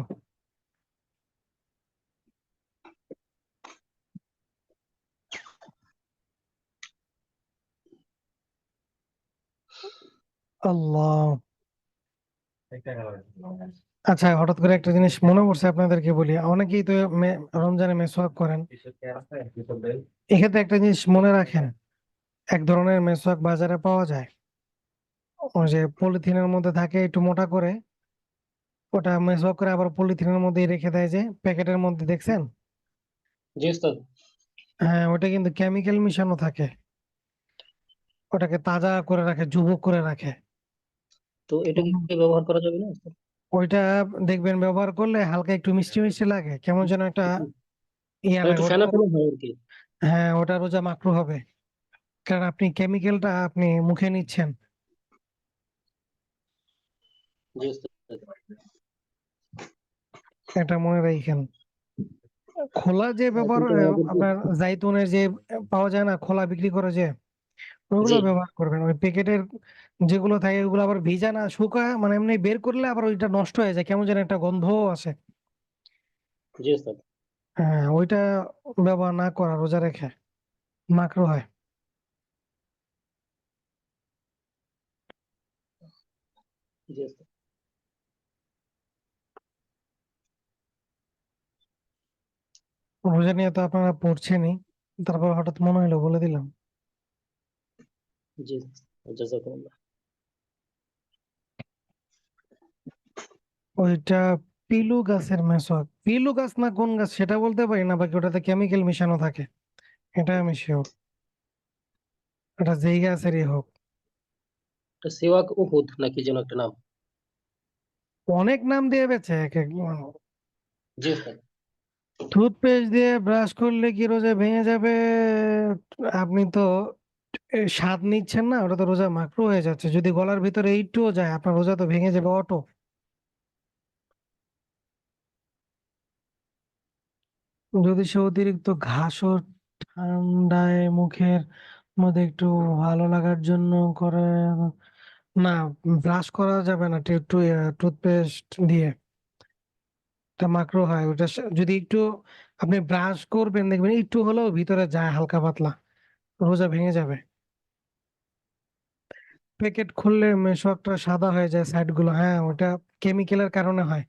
A: আল্লাহ। আচ্ছা, হঠাৎ করে একটা জিনিস মনে পড়ছে আপনাদেরকে বলি। অনেকেই তো রমজানে মেসওয়াক করেন। এক্ষেত্রে একটা জিনিস মনে রাখেন, এক ধরনের মেসওয়াক বাজারে পাওয়া যায়, ওই যে পলিথিনের মধ্যে থাকে একটু মোটা করে। ওটা মেসওয়াক করে আবার পলিথিনের মধ্যে রেখে দেয়, যে প্যাকেটের মধ্যে দেখছেন?
B: জি ওস্তাদ।
A: হ্যাঁ, ওটা কিন্তু কেমিক্যাল মিশানো থাকে। ওটাকে তাজা করে রাখে, যুবক করে রাখে।
B: তো এটা
A: হুম।
B: কি ব্যবহার করা যাবে না ওস্তাদ?
A: ওইটা দেখবেন ব্যবহার করলে হালকা একটু মিষ্টি মিষ্টি লাগে, কেমন যেন একটা ইয়া
B: মানে
A: লাগে
B: একটু
A: ওটা।
B: ফেনা ফেনা হয় আর কি।
A: হ্যাঁ, ওটা রোজা মাকরু হবে, কারণ আপনি কেমিক্যালটা আপনি মুখে নিচ্ছেন।
B: জি ওস্তাদ।
A: এটা মনে রাখেন। খোলা যে ব্যাপার,
B: কিন্তু আমাদেরকে
A: আপনার জাইতুনের যে পাওয়া যায় না, খোলা বিক্রি করে যে, ওইগুলো
B: জি
A: ব্যবহার করবেন। ওই প্যাকেটের যেগুলো থাকে ওগুলো আবার ভিজা না শুকায়, মানে এমনি বের করলে আবার ওইটা নষ্ট হয়ে যায়, কেমন যেন একটা গন্ধও আসে।
B: জি ওস্তাদ।
A: হ্যাঁ, ওইটা ব্যবহার না করা রোজা রেখে মাকরু হয়।
B: জি ওস্তাদ।
A: রোজা নিয়ে তো আপনারা পড়ছেনই, তারপর হঠাৎ মনে হলো বলে দিলাম।
B: জি জাযাকুমুল্লাহ।
A: ওইটা পিলু গাছের মেসওয়াক। পিলু গাছ না কোন গাছ সেটা বলতে পারি না, বাকি ওটাতে কেমিক্যাল মিশানো থাকে, এটা আমি শিওর। এটা যেই গাছেরই হোক।
B: এটা সিওয়াক উহুদ নাকি যেন একটা নাম।
A: অনেক নাম দিয়ে বেছে এক এক।
B: জি ওস্তাদ।
A: টুথপেস্ট দিয়ে ব্রাশ করলে কি রোজা ভেঙে যাবে? আপনি তো স্বাদ নিচ্ছেন না, ওটা তো রোজা মাকরু হয়ে যাচ্ছে। যদি গলার ভিতরে একটুও যায় আপনার রোজা তো ভেঙে যাবে অটো। যদি সে অতিরিক্ত ঘাস ও ঠান্ডায় মুখের মধ্যে একটু ভালো লাগার জন্য করে, না, ব্রাশ করা যাবে না টুথপেস্ট দিয়ে, এটা মাকরু হয়। ওটা যদি একটু আপনি ব্রাশ করবেন দেখবেন একটু হলেও ভিতরে যায় হালকা পাতলা, রোজা ভেঙে যাবে। প্যাকেট খুললে মেসোয়াকটা সাদা হয়ে যায় সাইড গুলো, হ্যাঁ ওটা কেমিক্যালের কারণে হয়।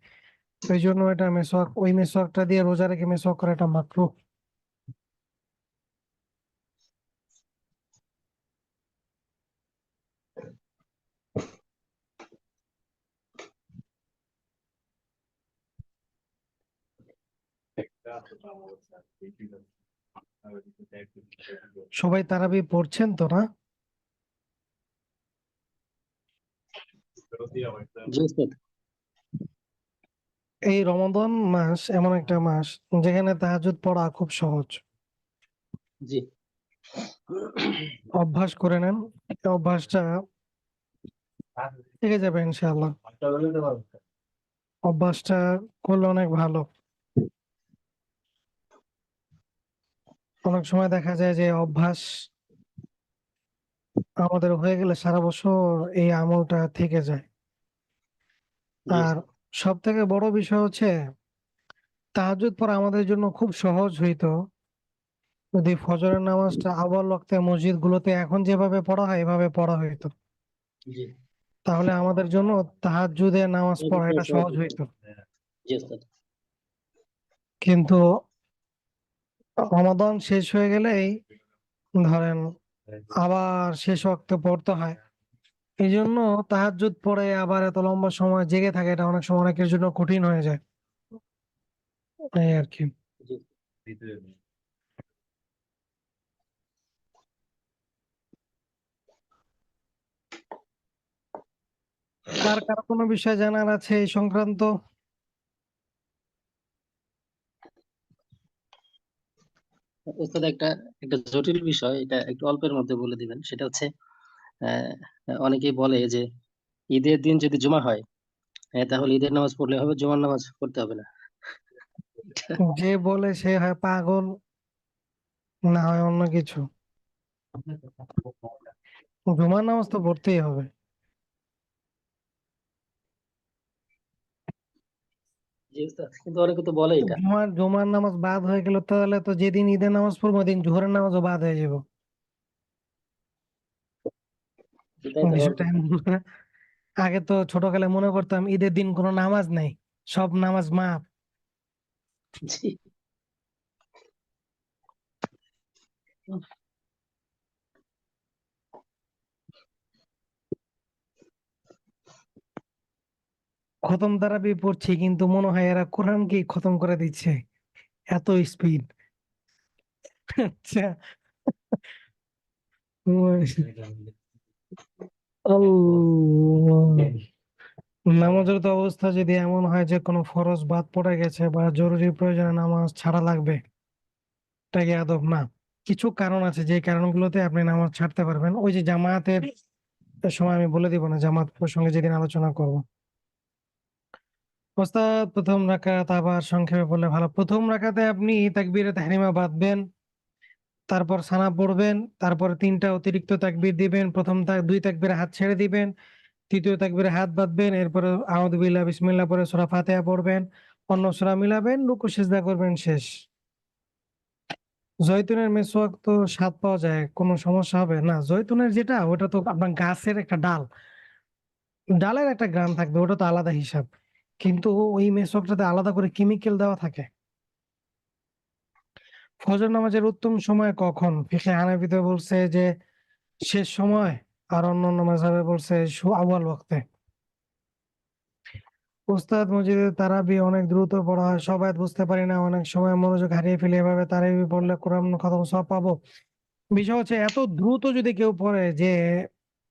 A: ওই জন্য এটা মেসোয়াক, ওই মেসোয়াকটা দিয়ে রোজা রেখে মেসোয়াক করা এটা মাকরু। সবাই তারাবি পড়ছেন তো না?
B: জি ওস্তাদ।
A: এই রমাদান মাস এমন একটা মাস যেখানে তাহাজ্জুদ পড়া খুব সহজ।
B: জি
A: অভ্যাস করে নেন, এই অভ্যাসটা থেকে যাবে ইনশাআল্লাহ। অভ্যাসটা করলে অনেক ভালো। অনেক সময় দেখা যায় যে অভ্যাস আমাদের হয়ে গেলে সারা বছর এই আমলটা থেকে যায়।
B: জি
A: আর
B: ওস্তাদ।
A: সব থেকে বড় বিষয় হচ্ছে, তাহাজ্জুদ পড়া আমাদের জন্য খুব সহজ হইতো যদি ফজরের নামাজটা আবার ওয়াক্তে মসজিদ গুলোতে এখন যেভাবে পড়া হয় এভাবে পড়া হইতো।
B: জি
A: তাহলে আমাদের জন্য তাহাজ্জুদে নামাজ পড়া এটা সহজ হইতো।
B: জি ওস্তাদ।
A: কিন্তু রমাদান শেষ হয়ে গেলেই ধরেন আবার শেষ ওয়াক্তে পড়তে হয়। এই জন্য তাহাজ্জুদ পড়ে আবার এত লম্বা সময় জেগে থাকে এটা অনেক সময় অনেকের জন্য কঠিন হয়ে যায়। এই আর কি।
B: জি।
A: আর কারো কোনো বিষয় জানার আছে এই সংক্রান্ত?
B: ওস্তাদ একটা একটা জটিল বিষয়, এটা একটু অল্পের মধ্যে বলে দিবেন। সেটা হচ্ছে আহ, অনেকেই বলে যে ঈদের দিন যদি জুমা হয়, তাহলে ঈদের নামাজ পড়লে হবে, জুমার নামাজ পড়তে হবে না।
A: যে বলে সে হয় পাগল, না হয় অন্য কিছু। জুমার নামাজ তো পড়তেই হবে।
B: জি ওস্তাদ, কিন্তু অনেকে তো বলে এটা।
A: জুমার নামাজ বাদ হয়ে গেল তাহলে তো যেদিন ঈদের নামাজ পড়বো ওদিন জোহরের নামাজও বাদ হয়ে যাবো।
B: তাই তো
A: বিষয়টা এমন না। আগে তো ছোটকালে মনে করতাম ঈদের দিন কোনো নামাজ নাই, সব নামাজ মাফ।
B: জি।
A: খতম তারাবি পড়ছি কিন্তু মনে হয় এরা কোরআনকে খতম করে দিচ্ছে, এত স্পিড। আচ্ছা। আল্লাহ। নামাজের তো অবস্থা যদি এমন হয় যে কোনো ফরজ বাদ পড়ে গেছে বা জরুরি প্রয়োজনে নামাজ ছাড়া লাগবে, এটা কি আদব না? কিছু কারণ আছে যে কারণগুলোতে আপনি নামাজ ছাড়তে পারবেন, ওই যে জামায়াতের সময় আমি বলে দিব না, জামাত প্রসঙ্গে যেদিন আলোচনা করব। ওস্তাদ প্রথম রাকাত আবার সংক্ষেপে বললে ভালো। প্রথম রাকাতে আপনি তাকবীরে তাহরিমা বাঁধবেন, তারপর সানা পড়বেন, তারপর 3টা অতিরিক্ত তাকবীর দিবেন, প্রথম দুই তাকবীরে হাত ছেড়ে দিবেন, তৃতীয় তাকবীরে হাত বাঁধবেন, এরপরে আউযু বিল্লাহ বিসমিল্লাহ পরে সূরা ফাতিহা পড়বেন, অন্য সূরা মিলাবেন, রুকু সিজদা করবেন, শেষ। জয়তুনের মেসওয়াক তো স্বাদ পাওয়া যায়, কোনো সমস্যা হবে না। জয়তুনের যেটা ওটা তো আপনার গাছের একটা ডাল, ডালের একটা গ্রাম থাকবে, ওটা তো আলাদা হিসাব। কিন্তু ওই মেসওয়াকটাতে আলাদা করে কেমিক্যাল দেওয়া থাকে। ফজর নামাজের উত্তম সময় কখন? ফিকহে হানাফিতে বলছে যে শেষ সময়, আর অন্যান্য মাযহাবে বলছে আউয়াল ওয়াক্তে। উস্তাদ মসজিদে তারাবি অনেক দ্রুত পড়া হয়, সবাই বুঝতে পারি না, অনেক সময় মনোযোগ হারিয়ে ফেলে। এভাবে তারাবি পড়লে কোরআন খতম সব পাবো? বিষয় হচ্ছে এত দ্রুত যদি কেউ পড়ে যে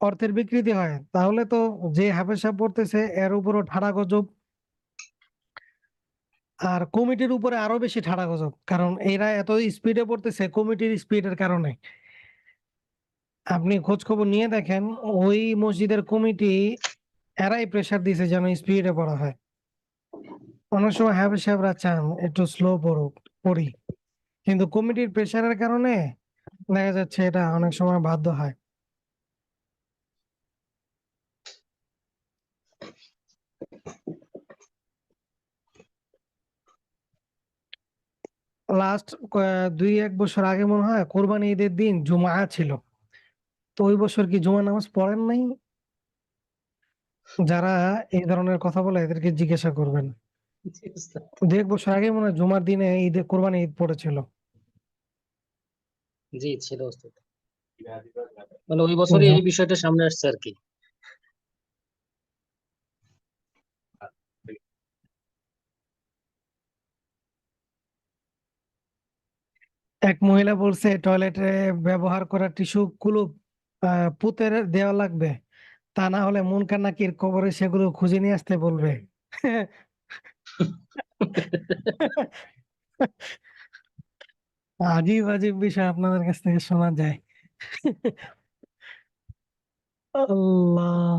A: অর্থের বিকৃতি হয়, তাহলে তো যে হাফেজ সাহেব পড়তেছে এর উপরও ঠাড়া গজব, আর কমিটির উপরে আরো বেশি ঠাড়া গজব, কারণ এরা এত স্পিডে পড়তেছে কমিটির স্পিডের কারণে। আপনি খোঁজ খবর নিয়ে দেখেন, ওই মসজিদের কমিটি এরাই প্রেসার দিছে যেন স্পিডে পড়া হয়। অনেক সময় হাফেজ সাহেবরা চান একটু স্লো পড়ি, কিন্তু কমিটির প্রেসারের কারণে দেখা যাচ্ছে এটা অনেক সময় বাধ্য হয়। লাস্ট 2-1 বছর আগে মনে হয় কোরবানি ঈদের দিন জুমা ছিল, তো ওই বছর কি জুমা নামাজ পড়েন নাই? যারা এই ধরনের কথা বলে এদেরকে জিজ্ঞাসা করবেন।
B: জি ওস্তাদ।
A: 2-1 বছর আগে মনে হয় জুমার দিনে ঈদে কোরবানি ঈদ পড়েছিল।
B: জি ছিল ওস্তাদ, মানে ওই বছরই এই বিষয়টা সামনে আসছে আর কি।
A: এক মহিলা বলছে টয়লেটে ব্যবহার করা টিস্যু গুলো পুঁতে দেওয়া লাগবে, তা না হলে মুনকার নাকির কবরে সেগুলো খুঁজে নিয়ে আসতে বলবে। আজীব আজীব বিষয় আপনাদের কাছ থেকে শোনা যায়। আল্লাহ।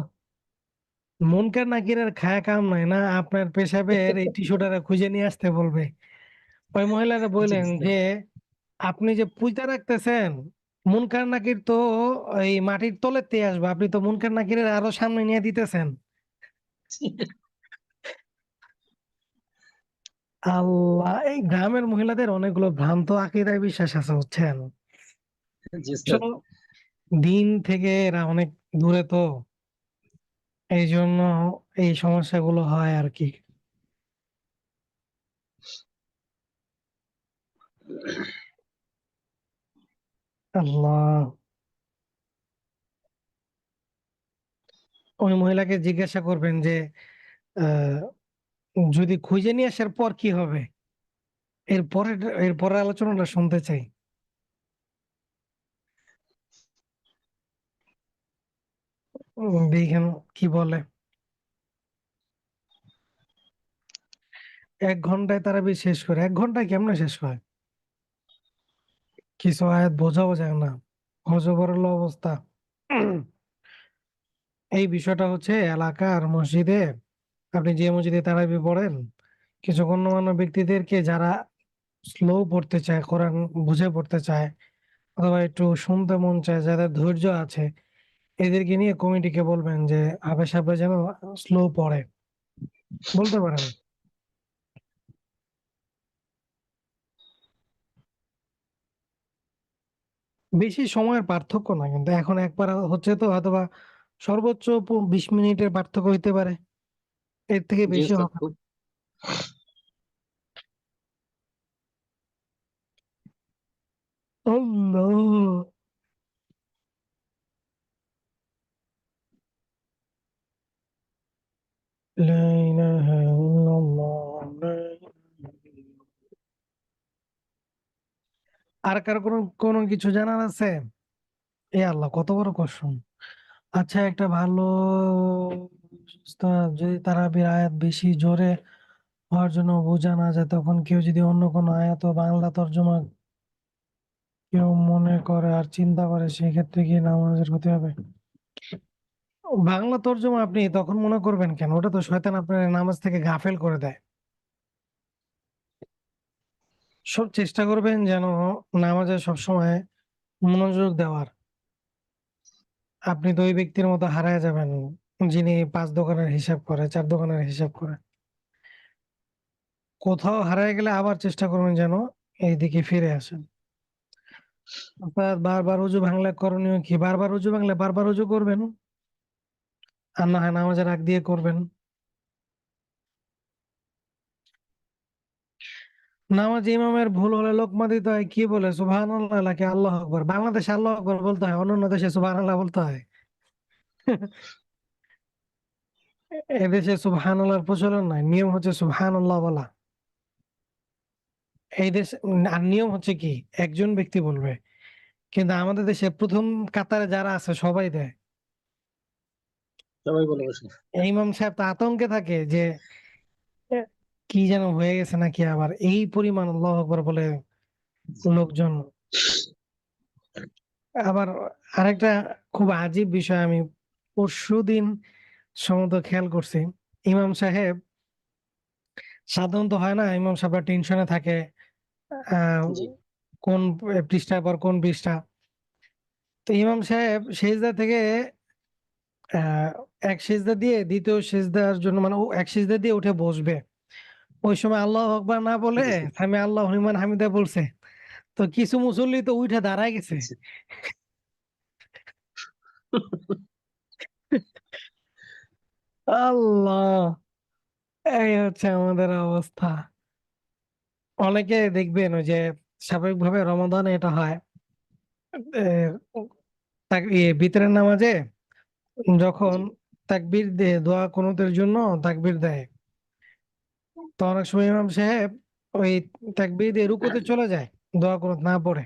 A: মুনকার নাকিরের খায়া কাম নাই না, আপনার পেশাবের এই টিস্যুটারে খুঁজে নিয়ে আসতে বলবে। ওই মহিলারা
B: জি
A: বললেন
B: ওস্তাদ।
A: যে আপনি যে পূজা রাখতেছেন, মুনকার নাকির তো এই মাটির তলেতে আসবে, আপনি তো মুনকার নাকিরের আরো সামনে নিয়ে দিতেছেন। আল্লাহ, এই গ্রামের মহিলাদের অনেকগুলো ভ্রান্ত আকীদায় বিশ্বাস আছে বুঝছেন।
B: জি ওস্তাদ।
A: আসলে দিন থেকে এরা অনেক দূরে তো। এই জন্য এই সমস্যাগুলো হয় আর কি। আল্লাহ, ওই মহিলাকে জিজ্ঞাসা করবেন যে আহ, যদি খুঁজে নিয়ে আসার পর কি হবে, এরপরে এরপরে আলোচনাটা শুনতে চাই। দেখেন কি বলে। 1 ঘন্টায় তারাবি শেষ করে, 1 ঘন্টায় কেমনে শেষ হয়? কিছু আয়াত বোঝাও যায় না, হযবরল অবস্থা। এই বিষয়টা হচ্ছে এলাকার মসজিদে, আপনি যে মসজিদে তারাবি পড়েন, কিছু গণ্যমান্য ব্যক্তিদেরকে যারা স্লো পড়তে চায়, কোরআন বুঝে পড়তে চায়, অথবা একটু শুনতে মন চায়, যাদের ধৈর্য আছে, এদেরকে নিয়ে কমিটিকে বলবেন যে হাফেজ সাহেবরা যেন স্লো পড়ে, বলতে পারেন। বেশি সময়ের পার্থক্য না, কিন্তু এখন একবার হচ্ছে তো হয়তোবা সর্বোচ্চ 20 মিনিটের পার্থক্য হইতে পারে, এর থেকে
B: জি
A: বেশি
B: ওস্তাদ,
A: হবে না।
B: খুব
A: আল্লাহ, লা ইলাহা ইল্লাল্লাহ, লা ইলাহা ইল্লাল্লাহ। আর কার কোনো কোনো কিছু জানার আছে? এ আল্লাহ, কত বড় কসম। আচ্ছা, একটা ভালো উস্তাদ, যদি তারাবির আয়াত বেশি জোরে হওয়ার জন্য বোঝা না যায়, তখন কেউ যদি অন্য কোনো আয়াত ও বাংলা তর্জমা কেউ মনে করে আর চিন্তা করে, সেক্ষেত্রে কি নামাজের ক্ষতি হবে? বাংলা তর্জমা আপনি তখন মনে করবেন কেন? ওটা তো শয়তান আপনার নামাজ থেকে গাফেল করে দেয়। সব চেষ্টা করবেন যেন নামাজে সবসময় মনোযোগ দেওয়ার। আপনি তো ওই ব্যক্তির মতো হারায় যাবেন যিনি 5 দোকানের হিসাব করে, 4 দোকানের হিসাব করে। কোথাও হারায় গেলে আবার চেষ্টা করবেন যেন এইদিকে ফিরে আসেন। আপনার বারবার উজু ভাঙলে করণীয় কি? বারবার উজু ভাঙলে বারবার উজু করবেন, আর না হয় নামাজের আগ দিয়ে করবেন। নামাজ ইমামের ভুল হলে লোকমা দিতে হয় কি বলে? সুবহানাল্লাহ নাকি আল্লাহ আকবার? বাংলাদেশে আল্লাহ আকবার বলতে হয়, অন্যান্য দেশে সুবহানাল্লাহ বলতে হয়। এদেশে সুবহানাল্লাহর প্রচলন নাই, নিয়ম হচ্ছে সুবহানাল্লাহ বলা। এই দেশ আর নিয়ম হচ্ছে কি, একজন ব্যক্তি বলবে, কিন্তু আমাদের দেশে প্রথম কাতারে যারা আছে সবাই দেয়।
B: সবাই বলে বসে।
A: এই ইমাম সাহেব তো আতঙ্কে থাকে যে এ, কি যেন হয়ে গেছে নাকি, আবার এই পরিমাণ আল্লাহ আকবার বলে লোকজন। আবার আরেকটা খুব আজীব বিষয় আমি পরশুদিন সম্ভবত খেয়াল করছি। ইমাম সাহেব, সাধারণত হয় না ইমাম সাহেব টেনশনে থাকে, আহ
B: জি
A: কোন পৃষ্ঠার পর কোন পৃষ্ঠা। তো ইমাম সাহেব সেজদা থেকে আহ এক সেজদা দিয়ে দ্বিতীয় সেজদার জন্য, মানে ও এক সেজদা দিয়ে উঠে বসবে, ওই সময় আল্লাহ আকবার না বলে
B: জি
A: সামি আল্লাহ লিমান হামিদা বলছে। তো কিছু মুসল্লি তো উঠে দাঁড়ায় গেছে।
B: আচ্ছা।
A: আল্লাহ, এই হচ্ছে আমাদের অবস্থা। অনেকে দেখবেন ওই যে স্বাভাবিকভাবে রমাদানে এটা হয়, ভিতরের নামাজে যখন
B: জি
A: তাকবীর দেয়, দোয়া কুনুতের জন্য তাকবীর দেয়, তো অনেক সময় ইমাম সাহেব ওই তাকবীর দিয়ে রুকুতে চলে যায়, দোয়া কুনুত না পড়ে।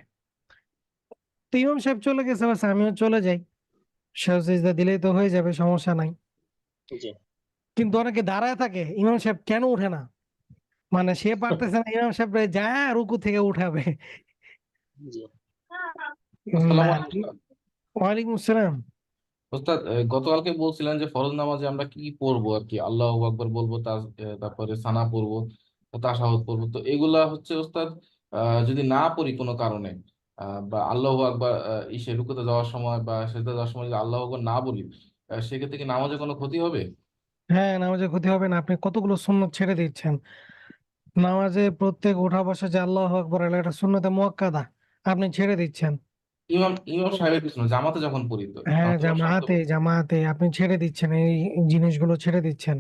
A: তো ইমাম সাহেব চলে গেছে, বাস আমিও চলে যাই, সেজদা দিলেই তো হয়ে যাবে, সমস্যা নাই।
B: জি
A: কিন্তু অনেকে দাঁড়ায় থাকে, ইমাম সাহেব কেন উঠে না, মানে সে পারতেছে না ইমাম সাহেব যায় রুকু থেকে উঠাবে।
B: জি
A: না।
C: আসসালামু আলাইকুম স্যার।
A: ওয়ালাইকুম আসসালাম।
C: ওস্তাদ, গতকালকে বলছিলেন যে ফরজ নামাজে আমরা কি কি পড়বো আর কি, আল্লাহু আকবার বলবো, তারপরে সানা পড়বো, তাশাহুদ পড়বো। তো এগুলা হচ্ছে ওস্তাদ, যদি না পড়ি কোনো কারণে, বা আল্লাহু আকবার ইসে রুকুতে যাওয়ার সময় বা সেজদা যাওয়ার সময় যদি আল্লাহু আকবার না বলি, সেক্ষেত্রে কি নামাজে কোনো ক্ষতি হবে?
A: হ্যাঁ, নামাজে ক্ষতি হবে না, আপনি কতগুলো সুন্নত ছেড়ে দিচ্ছেন। নামাজে প্রত্যেক উঠা বসা যে আল্লাহু আকবার, এটা সুন্নতে মুআক্কাদা, আপনি ছেড়ে দিচ্ছেন।
C: ইমাম ইমাম সাহেবের পিছনে জামাতে যখন পড়ি তো
A: হ্যাঁ,
C: ইমাম সাহেব তো
A: জামাতে আপনি ছেড়ে দিচ্ছেন, এই জিনিসগুলো ছেড়ে দিচ্ছেন।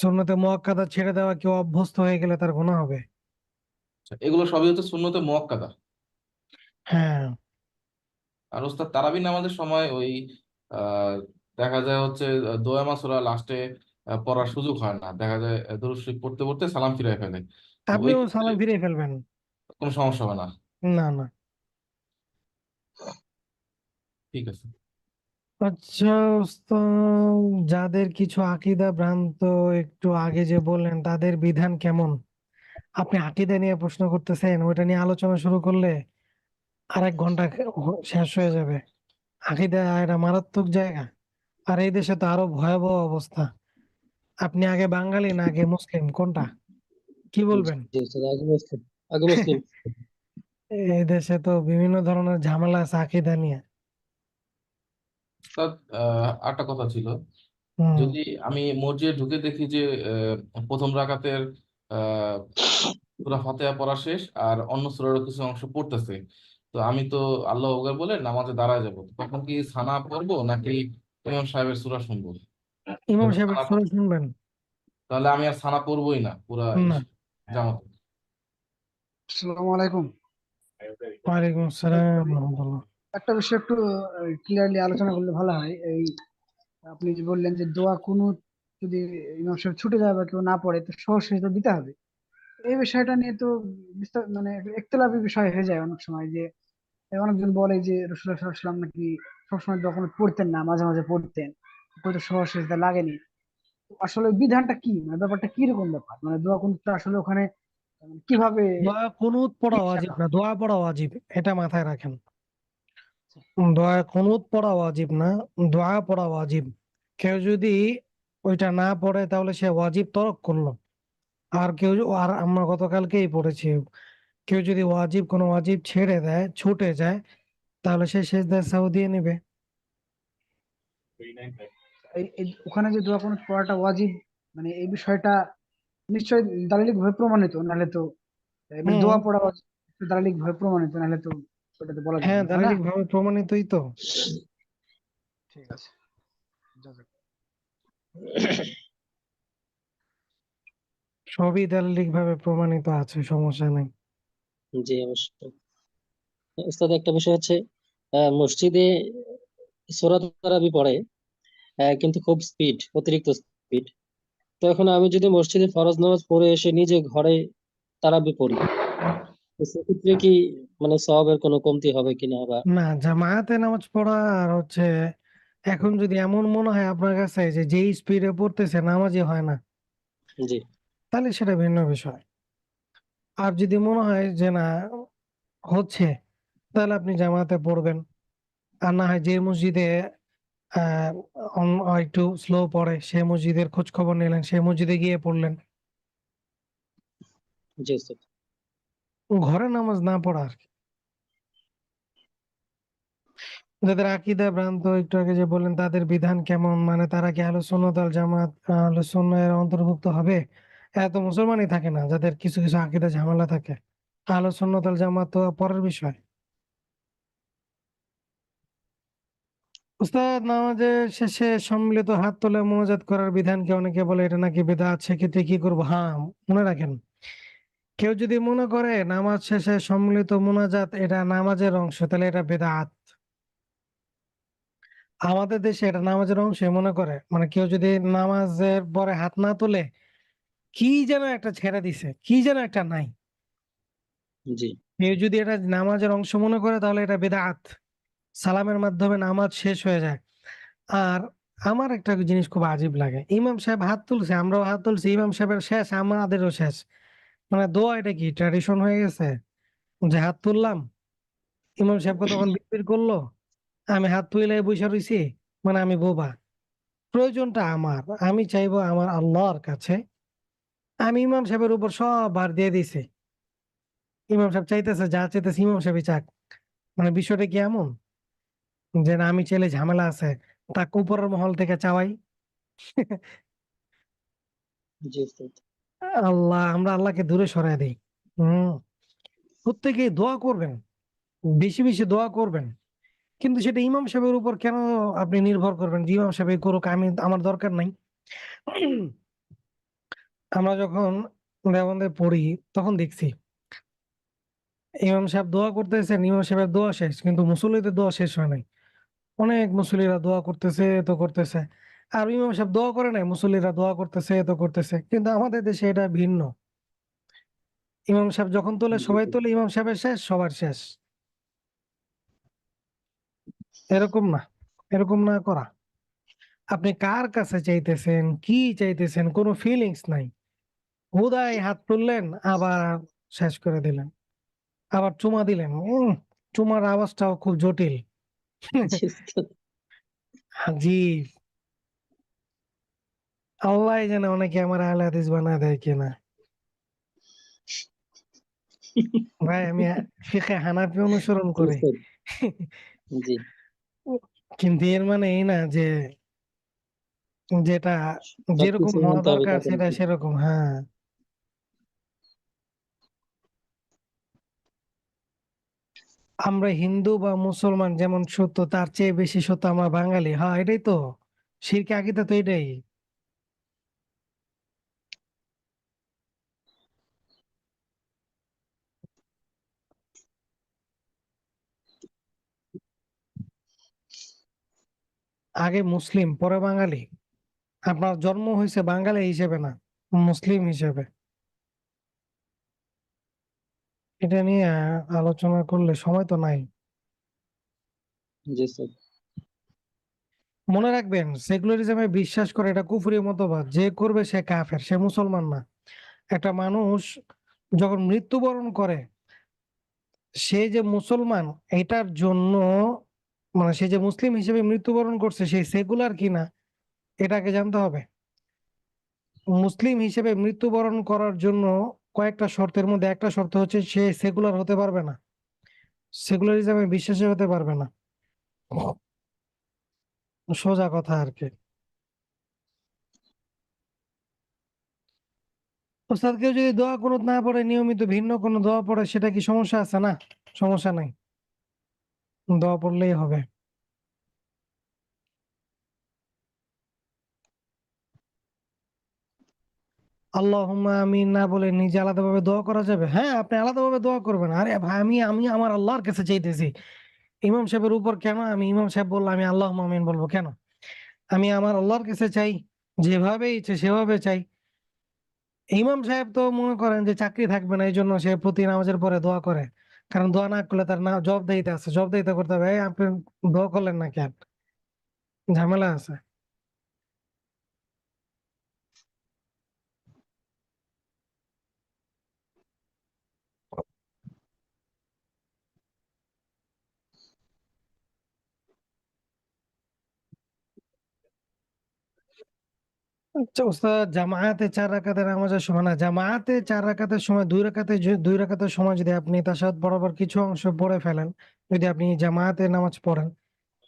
A: সুন্নতে মুআক্কাদা ছেড়ে দেওয়া, কেউ অভ্যস্ত হয়ে গেলে তার গুনাহ হবে।
C: এগুলো সবই হচ্ছে সুন্নতে মুআক্কাদা।
A: হ্যাঁ,
C: আর ওস্তাদ তারাবি নামাজের সময় ওই আহ দেখা যায় হচ্ছে দোয়া মাসুরা লাস্টে পড়ার সুযোগ হয় না, দেখা যায় দরুদ শরীফ পড়তে পড়তে সালাম ফিরে ফেলে। তো ওই
A: আপনিও
C: ক্ষেত্রে
A: সালাম ফিরিয়ে ফেলবেন।
C: কোনো সমস্যা হবে না?
A: না, না।
C: ঠিক আছে।
A: আচ্ছা ওস্তাদ, যাদের কিছু আকীদা ভ্রান্ত, একটু আগে যে বললেন তাদের বিধান কেমন? আপনি আকীদা নিয়ে প্রশ্ন করতেছেন, ওইটা নিয়ে আলোচনা শুরু করলে আরেক ঘন্টা শেষ হয়ে যাবে। আকীদা এটা মারাত্মক জায়গা। আর এই দেশে তো আরো ভয়াবহ অবস্থা। আপনি আগে বাঙালি না আগে মুসলিম, কোনটা? কি বলবেন?
B: জি স্যার, আগে মুসলিম, আগে মুসলিম।
A: এই দেশে তো বিভিন্ন ধরনের ঝামেলা আছে আকীদা নিয়ে।
C: ওস্তাদ আরেকটা কথা ছিল,
A: হুম।
C: যদি আমি মসজিদে ঢুকে দেখি যে প্রথম রাকাতের আহ সূরা ফাতিহা পড়া শেষ আর অন্য সূরারও কিছু অংশ পড়তেছে, তো আমি তো আল্লাহু আকবার বলে নামাজে দাঁড়ায় যাব, তখন কি সানা পড়বো নাকি ইমাম সাহেবের সূরা শুনবো?
A: ইমাম
C: যদি
A: সাহেবের
C: সানা
A: সূরা শুনবেন?
C: তাহলে আমি আর সানা পড়বোই না পুরা
A: না।
C: জামাতে।
D: আসসালামু আলাইকুম।
A: ওয়ালাইকুম আসসালাম ওয়া রাহমাতুল্লাহ।
D: একটা বিষয় একটু ক্লিয়ারলি আলোচনা করলে ভালো হয়। এই আপনি যে বললেন যে দোয়া কুনুত যদি ইমাম সাহেব ছুটে যায় বা কেউ না পড়ে তো সহজ সেজদা দিতে হবে। এই বিষয়টা নিয়ে তো মানে একতলাফি বিষয় হয়ে যায় অনেক সময়। যে অনেকজন বলে যে রাসূলুল্লাহ সাল্লাল্লাহু আলাইহি ওয়াসাল্লাম নাকি সবসময় দোয়া কুনুত পড়তেন না, মাঝে মাঝে পড়তেন, হয়তো সহজ সেজদা লাগেনি। তো আসলে বিধানটা কি, মানে ব্যাপারটা কি রকম ব্যাপার, মানে দোয়া কুনুতটা আসলে ওখানে কিভাবে?
A: দোয়া কুনুত পড়া ওয়াজিব না, দোয়া পড়া ওয়াজিব, এটা মাথায় রাখেন। দোয়া কুনুত পড়া ওয়াজিব না, দোয়া পড়া ওয়াজিব। কেউ যদি ওইটা না পড়ে তাহলে সে ওয়াজিব তরক করলো। আর আর আমরা গতকালকেই পড়েছি, কেউ যদি কোনো ওয়াজিব ছেড়ে দেয়, ছুটে যায়, তাহলে সে সেজদায় সাহু দিয়ে নেবে।
D: ওখানে যে দোয়া কুনুত পড়াটা ওয়াজিব, মানে এই বিষয়টা নিশ্চয়ই দালিলিক ভাবে প্রমাণিত, নাহলে তো এমনি
A: হুম।
D: দোয়া পড়া দালিলিক ভাবে প্রমাণিত, নাহলে তো ওটা তো বলা যাবে
A: হ্যাঁ,
D: না, তাই না?
A: দালিলিক ভাবে প্রমাণিতই তো।
D: ঠিক আছে, যাক।
A: সবই দালিলিক ভাবে প্রমাণিত আছে, সমস্যা নেই।
B: জি অবশ্যই। উস্তাদ, একটা বিষয় হচ্ছে মসজিদে সূরা তারাবি পড়ে, কিন্তু খুব স্পিড, অতিরিক্ত স্পিড। তো এখন আমি যদি মসজিদে ফরজ নামাজ পড়ে এসে নিজে ঘরে তারাবি পড়ি, তো সেক্ষেত্রে কি মানে সওয়াবের কোনো কমতি হবে কিনা? বা
A: না, জামায়াতে নামাজ পড়া আর হচ্ছে, এখন যদি এমন মনে হয় আপনার কাছে যে যেই স্পিডে পড়তেছে নামাজই হয় না,
B: জি
A: তাহলে সেটা ভিন্ন বিষয়। আর যদি মনে হয় যে না হচ্ছে, তাহলে আপনি জামাতে পড়বেন। আর না হয় যে মসজিদে আহ একটু স্লো পড়ে, সে মসজিদের খোঁজ খবর নিলেন, সেই মসজিদে গিয়ে পড়লেন।
B: জি উস্তাদ।
A: ঘরে নামাজ না পড়া আর কি। যাদের আকীদা ভ্রান্ত, একটু আগে যে বললেন তাদের বিধান কেমন, মানে তারা কি আহলে সুন্নাত ওয়াল জামাত, আহলে সুন্নাহ এর অন্তর্ভুক্ত হবে? এত মুসলমানই থাকে না যাদের কিছু কিছু আকীদা ঝামেলা থাকে। আহলে সুন্নাত ওয়াল জামাত তো পরের বিষয়। উস্তাদ, নামাজের শেষে সম্মিলিত হাত তুলে মোনাজাত করার বিধান কি? অনেকে বলে এটা নাকি বিদআত, সেক্ষেত্রে কি করবো? হ্যাঁ, মনে রাখেন, কেউ যদি মনে করে নামাজ শেষে সম্মিলিত মোনাজাত এটা নামাজের অংশ, তাহলে এটা বিদআত। আমাদের দেশে এটা নামাজের অংশ মনে করে, মানে কেউ যদি নামাজের পরে হাত না তুলে, কি যেন একটা ছেড়ে দিছে, কি যেন একটা নাই।
B: জি
A: কেউ যদি এটা নামাজের অংশ মনে করে তাহলে এটা বিদআত। সালামের মাধ্যমে নামাজ শেষ হয়ে যায়। আর আমার একটা জিনিস খুব আজীব লাগে, ইমাম সাহেব হাত তুলছে, আমরাও হাত তুলছি, ইমাম সাহেবের শেষ, আমাদেরও শেষ। মানে দোয়া এটা কি ট্র্যাডিশন হয়ে গেছে যে হাত তুললাম, ইমাম সাহেব কতক্ষণ বিড়বিড় করলো, আমি হাত তুলে বসে রইছি, মানে আমি বোবা? প্রয়োজনটা আমার, আমি চাইবো আমার আল্লাহর কাছে, আমি ইমাম সাহেবের উপর সব ভার দিয়ে দিছি। ইমাম সাহেব চাইতেছে, যা চাইতেছে ইমাম সাহেবই চাক। মানে বিষয়টা কি এমন যে না আমি চাইলে ঝামেলা আছে, তাকে উপরের মহল থেকে চাওয়াই?
B: জি উস্তাদ।
A: আমরা আল্লাহকে দূরে সরায় দিই। হম। প্রত্যেকে দোয়া করবেন, বেশি বেশি দোয়া করবেন। কিন্তু সেটা ইমাম সাহেবের উপর কেন আপনি নির্ভর করবেন যে ইমাম সাহেব করুক, আমার দরকার নাই। আমরা যখন দেওবন্দে পড়ি তখন দেখছি ইমাম সাহেব দোয়া করতেছেন, ইমাম সাহেবের দোয়া শেষ, কিন্তু মুসল্লিদের দোয়া শেষ হয় নাই। অনেক মুসল্লিরা দোয়া করতেছে, তো করতেছে, আর ইমাম সাহেব দোয়া করে নাই, মুসল্লিরা দোয়া করতেছে, তো করতেছে। কিন্তু আমাদের দেশে এটা ভিন্ন। ইমাম সাহেব যখন তোলে
B: জি
A: সবাই তোলে, ইমাম সাহেবের শেষ সবার শেষ। এরকম না, এরকম না করা। আপনি কার কাছে চাইতেছেন, কি চাইতেছেন, কোনো ফিলিংস নাই। হুদায় হাত তুললেন, আবার শেষ করে দিলেন, আবার চুমা দিলেন। চুমার আওয়াজটাও খুব জটিল।
B: জি উস্তাদ।
A: জি, আল্লাহ জানে অনেকে আমার আহলে হাদিস বানায় দেয় কিনা। ভাই আমি ফিকহে হানাফি অনুসরণ
B: জি
A: করি।
B: উস্তাদ। জি,
A: কিন্তু এর মানে এই না যে যেটা যেরকম
B: সবকিছুই
A: হওয়া
B: মানতে হবে
A: দরকার
B: তা তো
A: সেটা
B: নাকি?
A: সেরকম। হ্যাঁ, আমরা হিন্দু বা মুসলমান যেমন সত্য, তার চেয়ে বেশি সত্য আমরা বাঙালি। হ্যাঁ, এটাই তো শিরকে আকীদা, তো এটাই। আগে মুসলিম পরে বাঙালি। আপনার জন্ম হয়েছে বাঙালি হিসেবে না, মুসলিম হিসেবে। এটা নিয়ে আলোচনা করলে সময় তো নাই।
B: জি উস্তাদ।
A: মনে রাখবেন, সেকুলারিজমে বিশ্বাস করে এটা কুফরি মতবাদ। যে করবে সে কাফের, সে মুসলমান না। একটা মানুষ যখন মৃত্যুবরণ করে, সে যে মুসলমান এটার জন্য, মানে সে যে মুসলিম হিসেবে মৃত্যুবরণ করছে, সে সেকুলার কিনা এটাকে জানতে হবে। মুসলিম হিসেবে মৃত্যুবরণ করার জন্য কয়েকটা শর্তের মধ্যে একটা শর্ত হচ্ছে সে সেকুলার হতে পারবে না, সেকুলারিজমে বিশ্বাসী হতে পারবে না। সোজা কথা আর কি। ওস্তাদ কেউ যদি দোয়া কুনুত না পড়ে, নিয়মিত ভিন্ন কোনো দোয়া পড়ে, সেটা কি সমস্যা আছে? না, সমস্যা নাই, দোয়া পড়লেই হবে। আল্লাহুম্মা আমিন না বলে নিজে আলাদাভাবে দোয়া করা যাবে? হ্যাঁ, আপনি আলাদাভাবে দোয়া করবেন। আরে ভাই, আমি আমি আমার আল্লাহর কাছে চাইতেছি, ইমাম সাহেবের উপর কেন আমি ইমাম সাহেব বললাম আমি আল্লাহুম্মা আমিন বলবো কেন? আমি আমার আল্লাহর কাছে চাই, যেভাবে ইচ্ছে সেভাবে চাই। ইমাম সাহেব তো মনে করেন যে চাকরি থাকবে না, এই জন্য সে প্রতি নামাজের পরে দোয়া করে। কারণ দোয়া না করলে তার না জবাবদিহিতে আছে, জবাবদিহিতে করতে হবে। এই আপনি দোয়া করলেন না কেন? ঝামেলা আছে। আচ্ছা ওস্তাদ, জামায়াতে 4 রাকাতের নামাজের সময় না, জামায়াতে 4 রাকাতের সময় 2 রাকাতের সময় যদি আপনি তাশাহুদ বরাবর কিছু অংশ পড়ে ফেলেন, যদি আপনি জামায়াতে নামাজ পড়েন,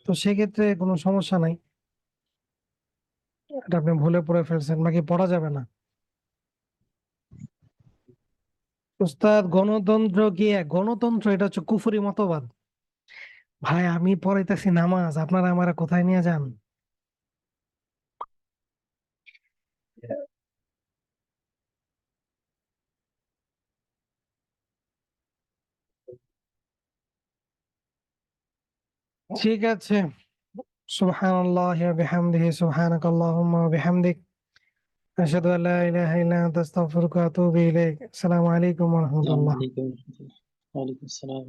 A: তো সেক্ষেত্রে কোনো সমস্যা নাই। এটা আপনি ভুলে পড়ে ফেলছেন, বাকি পড়া যাবে না। উস্তাদ, গণতন্ত্র কি গণতন্ত্র? এটা হচ্ছে কুফরি মতবাদ। ভাই আমি পড়াইতেছি নামাজ, আপনারা আমারা কোথায় নিয়ে যান? ঠিক আছে। সুবহানাল্লাহি ওয়া বিহামদিহি, সুবহানাকাল্লাহুম্মা ওয়া বিহামদিক, আশহাদু আল্লা ইলাহা ইল্লা আনতা, আস্তাগফিরুকা ওয়া আতুবু ইলাইক। আসসালামু আলাইকুম ওয়া
B: আসসালামু
A: রাহমাতুল্লাহ।
B: আলাইকুম। ওয়ালাইকুম আসসালাম।